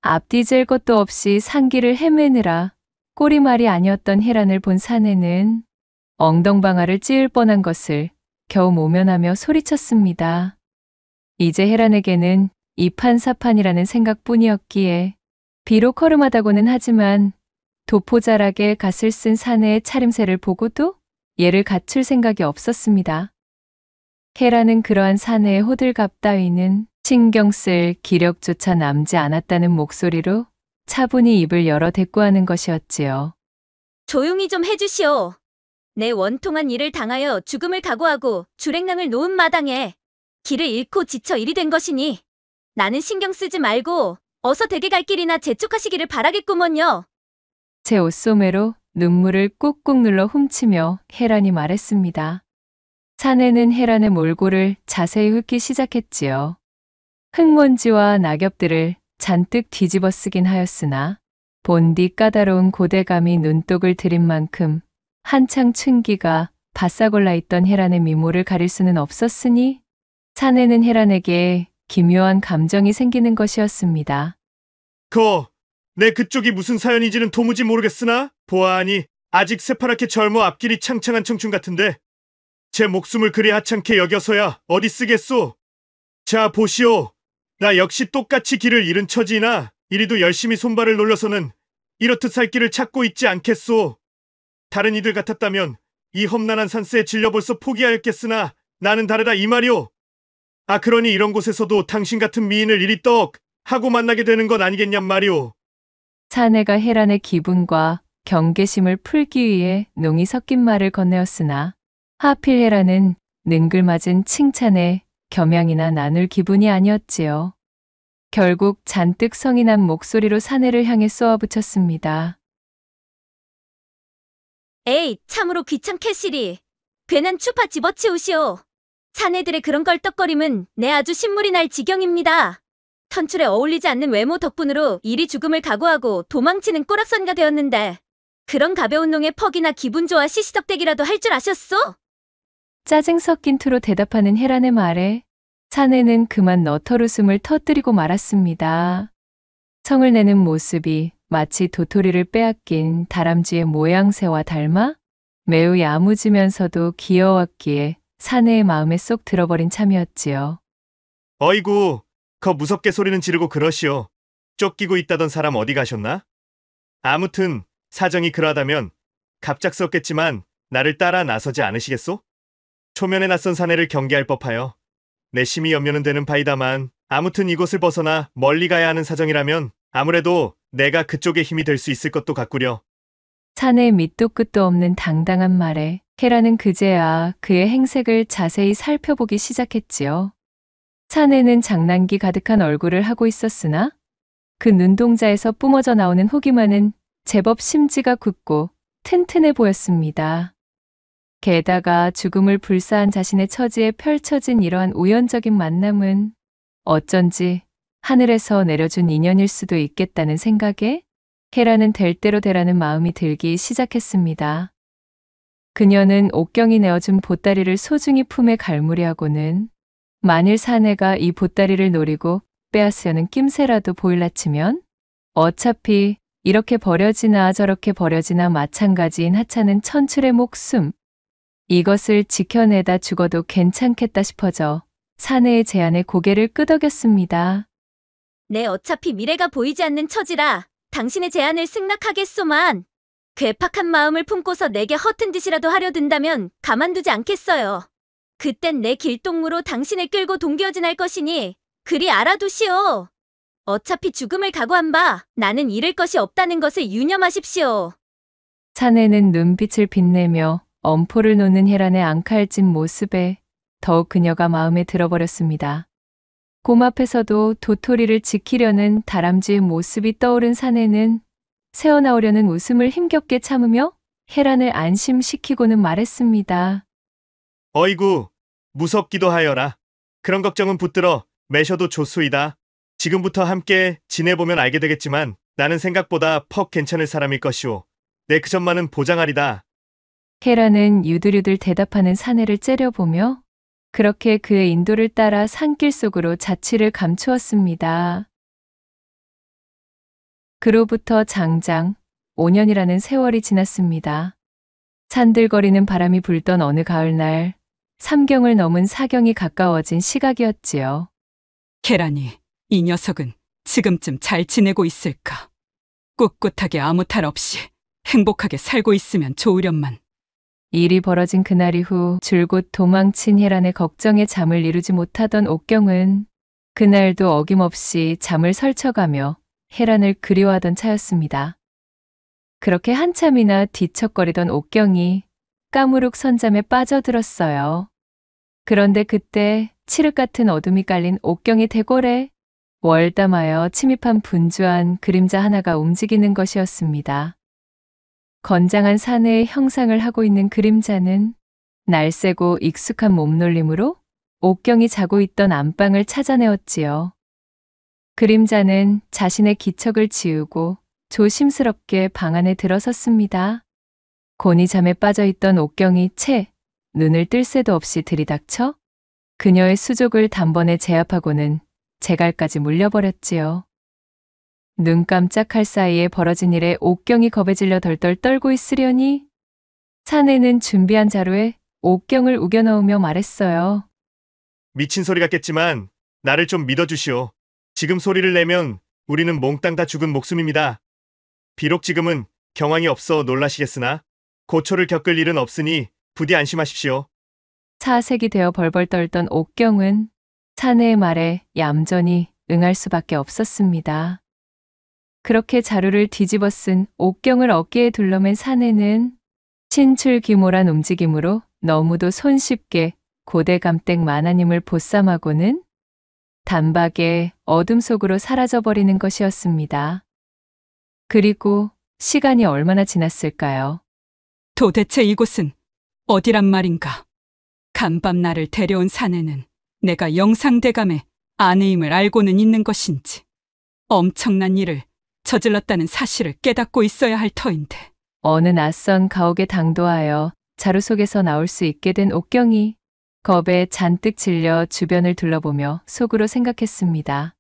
앞뒤질 것도 없이 산길을 헤매느라 꼬리말이 아니었던 혜란을 본 사내는 엉덩방아를 찌을 뻔한 것을 겨우 모면하며 소리쳤습니다. 이제 혜란에게는 이판사판이라는 생각뿐이었기에 비록 허름하다고는 하지만 도포자락에 갓을 쓴 사내의 차림새를 보고도 얘를 갖출 생각이 없었습니다. 혜란은 그러한 사내의 호들갑 따위는 신경 쓸 기력조차 남지 않았다는 목소리로 차분히 입을 열어 대꾸하는 것이었지요. 조용히 좀 해주시오. 내 원통한 일을 당하여 죽음을 각오하고 주랭랑을 놓은 마당에 길을 잃고 지쳐 일이 된 것이니 나는 신경 쓰지 말고 어서 댁에 갈 길이나 재촉하시기를 바라겠구먼요. 제 옷소매로 눈물을 꾹꾹 눌러 훔치며 혜란이 말했습니다. 사내는 혜란의 몰골을 자세히 훑기 시작했지요. 흙먼지와 낙엽들을 잔뜩 뒤집어 쓰긴 하였으나 본디 까다로운 고대감이 눈독을 들인 만큼 한창 춘기가 바싹 올라 있던 혜란의 미모를 가릴 수는 없었으니 사내는 혜란에게 기묘한 감정이 생기는 것이었습니다. 내 그쪽이 무슨 사연인지는 도무지 모르겠으나 보아하니 아직 새파랗게 젊어 앞길이 창창한 청춘 같은데 제 목숨을 그리 하찮게 여겨서야 어디 쓰겠소? 자 보시오. 나 역시 똑같이 길을 잃은 처지나 이리도 열심히 손발을 놀려서는 이렇듯 살 길을 찾고 있지 않겠소. 다른 이들 같았다면 이 험난한 산세에 질려 벌써 포기하였겠으나 나는 다르다 이 말이오. 그러니 이런 곳에서도 당신 같은 미인을 이리 떡 하고 만나게 되는 건 아니겠냔 말이오. 사내가 혜란의 기분과 경계심을 풀기 위해 농이 섞인 말을 건네었으나 하필 혜란은 능글맞은 칭찬에 겸양이나 나눌 기분이 아니었지요. 결국 잔뜩 성이 난 목소리로 사내를 향해 쏘아붙였습니다. 에이, 참으로 귀찮겠시리. 괜한 추파 집어치우시오. 사내들의 그런 걸떡거림은 내 아주 신물이 날 지경입니다. 천출에 어울리지 않는 외모 덕분으로 이리 죽음을 각오하고 도망치는 꼬락선이가 되었는데 그런 가벼운 놈의 퍽이나 기분 좋아 시시덕대기라도 할 줄 아셨소? 짜증 섞인 투로 대답하는 혜란의 말에 사내는 그만 너털웃음을 터뜨리고 말았습니다. 성을 내는 모습이 마치 도토리를 빼앗긴 다람쥐의 모양새와 닮아 매우 야무지면서도 귀여웠기에 사내의 마음에 쏙 들어버린 참이었지요. 어이구, 거 무섭게 소리는 지르고 그러시오. 쫓기고 있다던 사람 어디 가셨나? 아무튼 사정이 그러하다면 갑작스럽겠지만 나를 따라 나서지 않으시겠소? 초면에 낯선 사내를 경계할 법하여 내 심히 염려는 되는 바이다만 아무튼 이곳을 벗어나 멀리 가야 하는 사정이라면 아무래도 내가 그쪽에 힘이 될 수 있을 것도 같구려. 사내의 밑도 끝도 없는 당당한 말에 혜란은 그제야 그의 행색을 자세히 살펴보기 시작했지요. 사내는 장난기 가득한 얼굴을 하고 있었으나 그 눈동자에서 뿜어져 나오는 호기만은 제법 심지가 굳고 튼튼해 보였습니다. 게다가 죽음을 불사한 자신의 처지에 펼쳐진 이러한 우연적인 만남은 어쩐지 하늘에서 내려준 인연일 수도 있겠다는 생각에 혜란은 될 대로 되라는 마음이 들기 시작했습니다. 그녀는 옥경이 내어준 보따리를 소중히 품에 갈무리하고는 만일 사내가 이 보따리를 노리고 빼앗으려는 낌새라도 보일라 치면 어차피 이렇게 버려지나 저렇게 버려지나 마찬가지인 하찮은 천출의 목숨, 이것을 지켜내다 죽어도 괜찮겠다 싶어져 사내의 제안에 고개를 끄덕였습니다. 내 어차피 미래가 보이지 않는 처지라 당신의 제안을 승낙하겠소만 괴팍한 마음을 품고서 내게 허튼 짓이라도 하려 든다면 가만두지 않겠어요. 그땐 내 길동무로 당신을 끌고 동교진할 것이니 그리 알아두시오. 어차피 죽음을 각오한 바 나는 잃을 것이 없다는 것을 유념하십시오. 사내는 눈빛을 빛내며 엄포를 놓는 혜란의 앙칼진 모습에 더욱 그녀가 마음에 들어버렸습니다. 곰 앞에서도 도토리를 지키려는 다람쥐의 모습이 떠오른 사내는 새어나오려는 웃음을 힘겹게 참으며 헤란을 안심시키고는 말했습니다. 어이구, 무섭기도 하여라. 그런 걱정은 붙들어 매셔도 좋소이다. 지금부터 함께 지내보면 알게 되겠지만 나는 생각보다 퍽 괜찮을 사람일 것이오. 내 그 점만은 보장하리다. 헤란은 유들유들 대답하는 사내를 째려보며 그렇게 그의 인도를 따라 산길 속으로 자취를 감추었습니다. 그로부터 장장 5년이라는 세월이 지났습니다. 산들거리는 바람이 불던 어느 가을날, 삼경을 넘은 사경이 가까워진 시각이었지요. 계란이, 이 녀석은 지금쯤 잘 지내고 있을까? 꿋꿋하게 아무 탈 없이 행복하게 살고 있으면 좋으련만. 일이 벌어진 그날 이후 줄곧 도망친 헤란의 걱정에 잠을 이루지 못하던 옥경은 그날도 어김없이 잠을 설쳐가며 헤란을 그리워하던 차였습니다. 그렇게 한참이나 뒤척거리던 옥경이 까무룩 선잠에 빠져들었어요. 그런데 그때 칠흑 같은 어둠이 깔린 옥경의 대궐에 월담하여 침입한 분주한 그림자 하나가 움직이는 것이었습니다. 건장한 사내의 형상을 하고 있는 그림자는 날쌔고 익숙한 몸놀림으로 옥경이 자고 있던 안방을 찾아내었지요. 그림자는 자신의 기척을 지우고 조심스럽게 방 안에 들어섰습니다. 곤히 잠에 빠져있던 옥경이 채 눈을 뜰 새도 없이 들이닥쳐 그녀의 수족을 단번에 제압하고는 제갈까지 물려버렸지요. 눈 깜짝할 사이에 벌어진 일에 옥경이 겁에 질려 덜덜 떨고 있으려니 사내는 준비한 자루에 옥경을 우겨넣으며 말했어요. 미친 소리 같겠지만 나를 좀 믿어주시오. 지금 소리를 내면 우리는 몽땅 다 죽은 목숨입니다. 비록 지금은 경황이 없어 놀라시겠으나 고초를 겪을 일은 없으니 부디 안심하십시오. 사색이 되어 벌벌 떨던 옥경은 사내의 말에 얌전히 응할 수밖에 없었습니다. 그렇게 자루를 뒤집어 쓴 옥경을 어깨에 둘러맨 사내는 신출귀몰한 움직임으로 너무도 손쉽게 고대감댁 마나님을 보쌈하고는 단박에 어둠 속으로 사라져버리는 것이었습니다. 그리고 시간이 얼마나 지났을까요? 도대체 이곳은 어디란 말인가? 간밤 나를 데려온 사내는 내가 영상대감의 아내임을 알고는 있는 것인지 엄청난 일을 저질렀다는 사실을 깨닫고 있어야 할 터인데. 어느 낯선 가옥에 당도하여 자루 속에서 나올 수 있게 된 옥경이 겁에 잔뜩 질려 주변을 둘러보며 속으로 생각했습니다.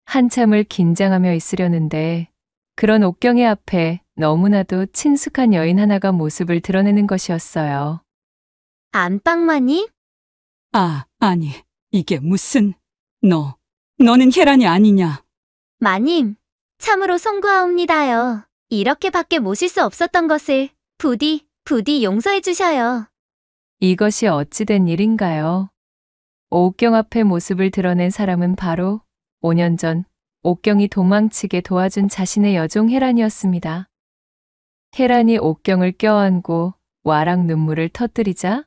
한참을 긴장하며 있으려는데 그런 옥경의 앞에 너무나도 친숙한 여인 하나가 모습을 드러내는 것이었어요. 안방마님? 아니, 이게 무슨... 너는 혜란이 아니냐? 마님, 참으로 송구하옵니다요. 이렇게밖에 모실 수 없었던 것을 부디 용서해 주셔요. 이것이 어찌된 일인가요? 옥경 앞에 모습을 드러낸 사람은 바로 5년 전 옥경이 도망치게 도와준 자신의 여종 혜란이었습니다. 혜란이 옥경을 껴안고 와락 눈물을 터뜨리자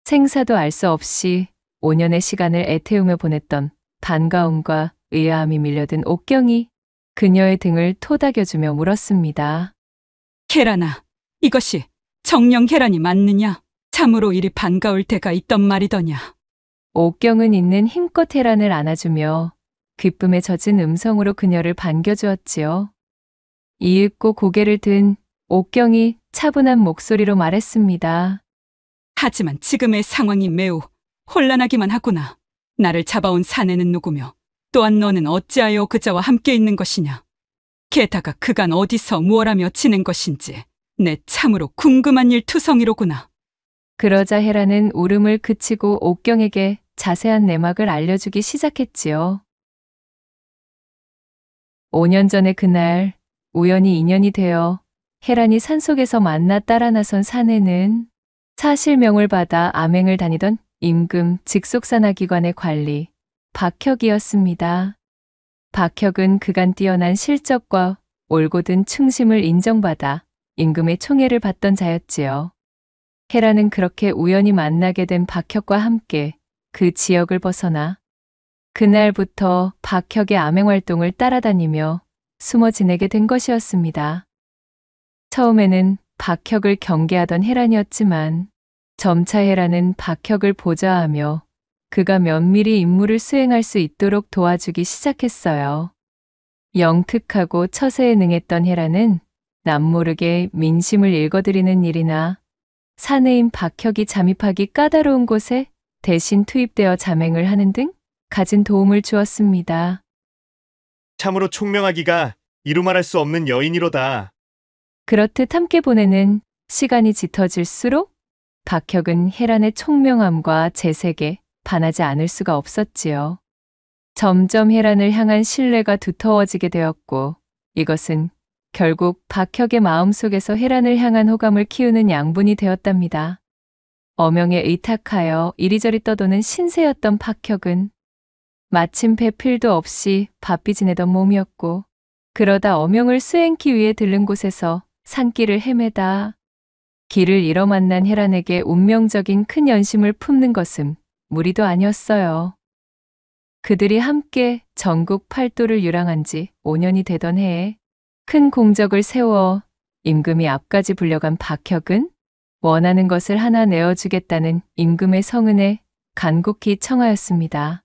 생사도 알 수 없이 5년의 시간을 애태우며 보냈던 반가움과 의아함이 밀려든 옥경이 그녀의 등을 토닥여주며 물었습니다. 혜란아, 이것이 정령 혜란이 맞느냐? 참으로 이리 반가울 때가 있던 말이더냐? 옥경은 있는 힘껏 혜란을 안아주며 기쁨에 젖은 음성으로 그녀를 반겨주었지요. 이윽고 고개를 든 옥경이 차분한 목소리로 말했습니다. 하지만 지금의 상황이 매우 혼란하기만 하구나. 나를 잡아온 사내는 누구며 또한 너는 어찌하여 그자와 함께 있는 것이냐? 게다가 그간 어디서 무엇하며 지낸 것인지 내 참으로 궁금한 일 투성이로구나. 그러자 헤라는 울음을 그치고 옥경에게 자세한 내막을 알려주기 시작했지요. 5년 전의 그날 우연히 인연이 되어 헤란이 산속에서 만나 따라 나선 사내는 사실명을 받아 암행을 다니던 임금 직속산하기관의 관리 박혁이었습니다. 박혁은 그간 뛰어난 실적과 올곧은 충심을 인정받아 임금의 총애를 받던 자였지요. 헤라는 그렇게 우연히 만나게 된 박혁과 함께 그 지역을 벗어나 그날부터 박혁의 암행 활동을 따라다니며 숨어 지내게 된 것이었습니다. 처음에는 박혁을 경계하던 혜란이었지만 점차 혜란은 박혁을 보좌하며 그가 면밀히 임무를 수행할 수 있도록 도와주기 시작했어요. 영특하고 처세에 능했던 혜란은 남모르게 민심을 읽어드리는 일이나 사내인 박혁이 잠입하기 까다로운 곳에 대신 투입되어 자맹을 하는 등 갖은 도움을 주었습니다. 참으로 총명하기가 이루 말할 수 없는 여인이로다. 그렇듯 함께 보내는 시간이 짙어질수록 박혁은 혜란의 총명함과 재색에 반하지 않을 수가 없었지요. 점점 혜란을 향한 신뢰가 두터워지게 되었고 이것은 결국 박혁의 마음속에서 혜란을 향한 호감을 키우는 양분이 되었답니다. 어명에 의탁하여 이리저리 떠도는 신세였던 박혁은 마침 배필도 없이 바삐 지내던 몸이었고 그러다 어명을 수행키 위해 들른 곳에서 산길을 헤매다 길을 잃어 만난 혜란에게 운명적인 큰 연심을 품는 것은 무리도 아니었어요. 그들이 함께 전국 팔도를 유랑한 지 5년이 되던 해에 큰 공적을 세워 임금이 앞까지 불려간 박혁은 원하는 것을 하나 내어주겠다는 임금의 성은에 간곡히 청하였습니다.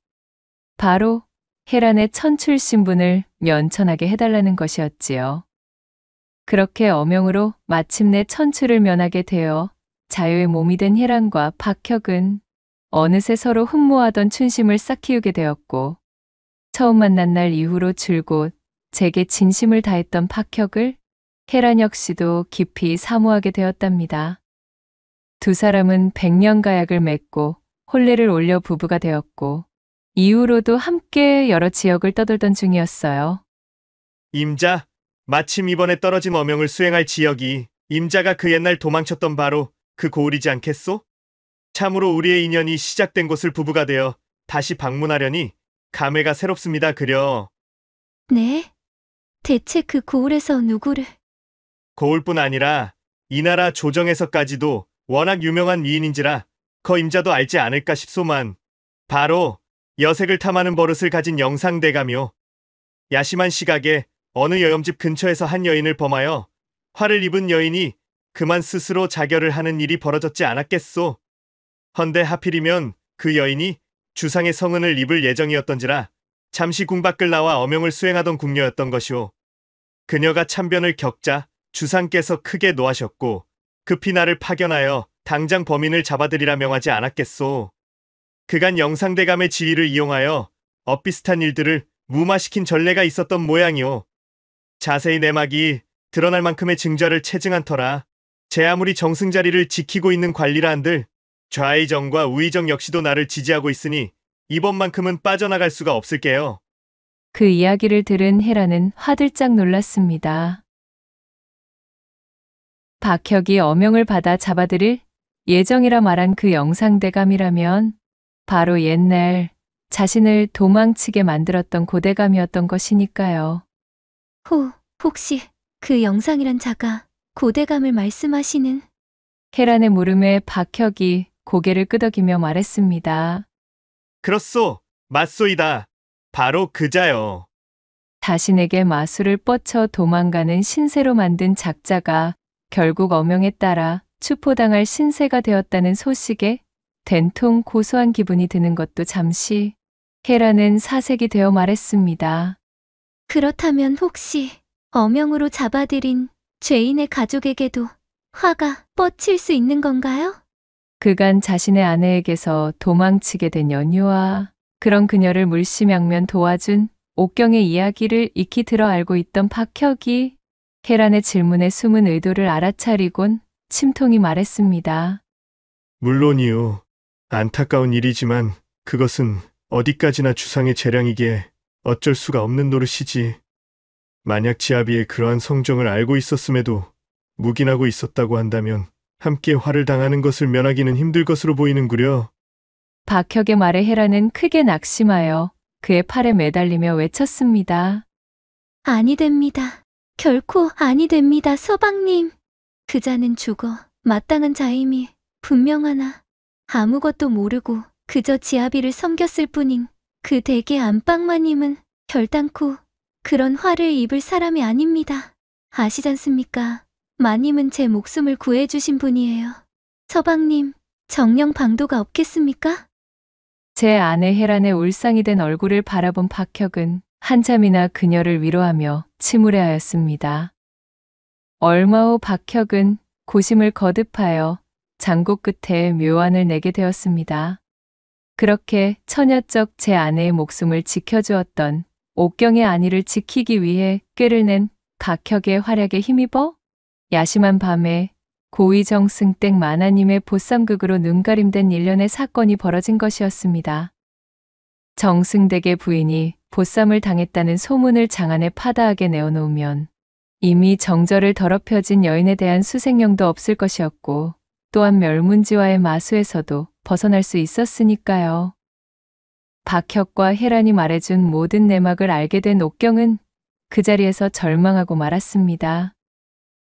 바로 혜란의 천출 신분을 면천하게 해달라는 것이었지요. 그렇게 어명으로 마침내 천출을 면하게 되어 자유의 몸이 된 혜란과 박혁은 어느새 서로 흠모하던 춘심을 싹 키우게 되었고 처음 만난 날 이후로 줄곧 제게 진심을 다했던 박혁을 혜란 역시도 깊이 사모하게 되었답니다. 두 사람은 100년 가약을 맺고 혼례를 올려 부부가 되었고 이후로도 함께 여러 지역을 떠돌던 중이었어요. 임자, 마침 이번에 떨어진 어명을 수행할 지역이 임자가 그 옛날 도망쳤던 바로 그 고을이지 않겠소? 참으로 우리의 인연이 시작된 곳을 부부가 되어 다시 방문하려니 감회가 새롭습니다 그려. 네? 대체 그 고을에서 누구를? 고을뿐 아니라 이 나라 조정에서까지도 워낙 유명한 미인인지라 거 임자도 알지 않을까 싶소만 바로 여색을 탐하는 버릇을 가진 영상대가며 야심한 시각에 어느 여염집 근처에서 한 여인을 범하여 화를 입은 여인이 그만 스스로 자결을 하는 일이 벌어졌지 않았겠소. 헌데 하필이면 그 여인이 주상의 성은을 입을 예정이었던지라 잠시 궁 밖을 나와 어명을 수행하던 궁녀였던 것이오. 그녀가 참변을 겪자 주상께서 크게 노하셨고 급히 나를 파견하여 당장 범인을 잡아들이라 명하지 않았겠소. 그간 영상대감의 지위를 이용하여 엇비슷한 일들을 무마시킨 전례가 있었던 모양이오. 자세히 내막이 드러날 만큼의 증거를 체증한 터라 제 아무리 정승자리를 지키고 있는 관리라 한들 좌의정과 우의정 역시도 나를 지지하고 있으니 이번만큼은 빠져나갈 수가 없을게요. 그 이야기를 들은 혜란은 화들짝 놀랐습니다. 박혁이 어명을 받아 잡아들일 예정이라 말한 그 영상대감이라면 바로 옛날 자신을 도망치게 만들었던 고대감이었던 것이니까요. 혹시 그 영상이란 자가 고대감을 말씀하시는? 혜란의 물음에 박혁이 고개를 끄덕이며 말했습니다. 그렇소, 맞소이다. 바로 그자요. 자신에게 마술을 뻗쳐 도망가는 신세로 만든 작자가 결국 어명에 따라 추포당할 신세가 되었다는 소식에 된통 고소한 기분이 드는 것도 잠시 혜란은 사색이 되어 말했습니다. 그렇다면 혹시 어명으로 잡아들인 죄인의 가족에게도 화가 뻗칠 수 있는 건가요? 그간 자신의 아내에게서 도망치게 된 연유와 그런 그녀를 물심양면 도와준 옥경의 이야기를 익히 들어 알고 있던 박혁이 혜란의 질문에 숨은 의도를 알아차리곤 침통히 말했습니다. 물론이요. 안타까운 일이지만 그것은 어디까지나 주상의 재량이기에 어쩔 수가 없는 노릇이지. 만약 지아비의 그러한 성정을 알고 있었음에도 묵인하고 있었다고 한다면 함께 화를 당하는 것을 면하기는 힘들 것으로 보이는구려. 박혁의 말에 혜란은 크게 낙심하여 그의 팔에 매달리며 외쳤습니다. 아니 됩니다. 결코 아니 됩니다, 서방님. 그자는 죽어 마땅한 자임이 분명하나 아무것도 모르고 그저 지아비를 섬겼을 뿐인 그 대개 안방마님은 결단코 그런 화를 입을 사람이 아닙니다. 아시잖습니까? 마님은 제 목숨을 구해주신 분이에요. 서방님, 정령 방도가 없겠습니까? 제 아내 혜란의 울상이 된 얼굴을 바라본 박혁은 한참이나 그녀를 위로하며 침울해하였습니다. 얼마 후 박혁은 고심을 거듭하여 장고 끝에 묘안을 내게 되었습니다. 그렇게 처녀적 제 아내의 목숨을 지켜주었던 옥경의 안위를 지키기 위해 꾀를 낸 박혁의 활약에 힘입어 야심한 밤에 고위정승댁 마나님의 보쌈극으로 눈가림된 일련의 사건이 벌어진 것이었습니다. 정승댁의 부인이 보쌈을 당했다는 소문을 장안에 파다하게 내어놓으면 이미 정절을 더럽혀진 여인에 대한 수색령도 없을 것이었고 또한 멸문지와의 마수에서도 벗어날 수 있었으니까요. 박혁과 혜란이 말해준 모든 내막을 알게 된 옥경은 그 자리에서 절망하고 말았습니다.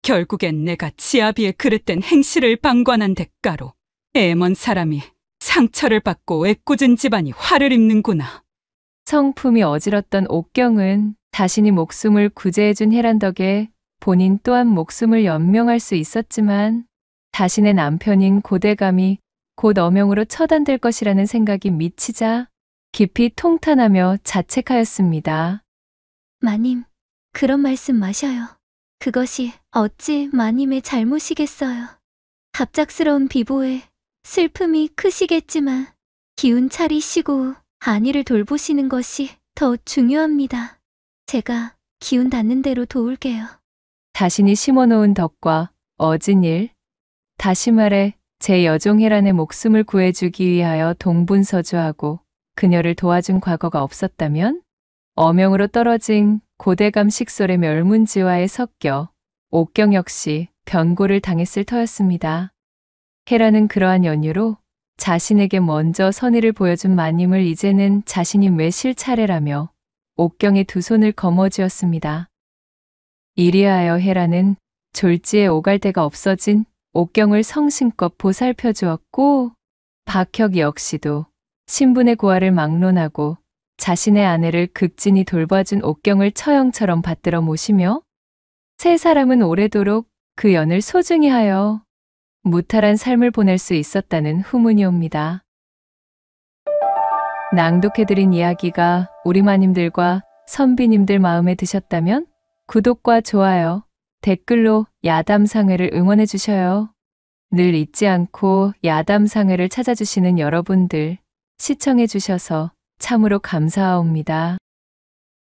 결국엔 내가 지아비의 그릇된 행실을 방관한 대가로 애먼 사람이 상처를 받고 애꿎은 집안이 화를 입는구나. 성품이 어지럽던 옥경은 자신이 목숨을 구제해준 혜란 덕에 본인 또한 목숨을 연명할 수 있었지만 자신의 남편인 고대감이 곧 어명으로 처단될 것이라는 생각이 미치자 깊이 통탄하며 자책하였습니다. 마님, 그런 말씀 마셔요. 그것이 어찌 마님의 잘못이겠어요. 갑작스러운 비보에 슬픔이 크시겠지만 기운 차리시고 안위를 돌보시는 것이 더 중요합니다. 제가 기운 닿는 대로 도울게요. 자신이 심어놓은 덕과 얻은 일, 다시 말해 제 여종 혜란의 목숨을 구해주기 위하여 동분서주하고 그녀를 도와준 과거가 없었다면 어명으로 떨어진 고대감 식솔의 멸문지와에 섞여 옥경 역시 변고를 당했을 터였습니다. 혜란은 그러한 연유로 자신에게 먼저 선의를 보여준 마님을 이제는 자신이 매실 차례라며 옥경의 두 손을 거머쥐었습니다. 이리하여 혜란은 졸지에 오갈 데가 없어진 옥경을 성심껏 보살펴 주었고 박혁 역시도 신분의 고하를 막론하고 자신의 아내를 극진히 돌봐준 옥경을 처형처럼 받들어 모시며 세 사람은 오래도록 그 연을 소중히 하여 무탈한 삶을 보낼 수 있었다는 후문이 옵니다. 낭독해드린 이야기가 우리 마님들과 선비님들 마음에 드셨다면 구독과 좋아요, 댓글로 야담상회를 응원해 주셔요. 늘 잊지 않고 야담상회를 찾아주시는 여러분들 시청해 주셔서 참으로 감사하옵니다.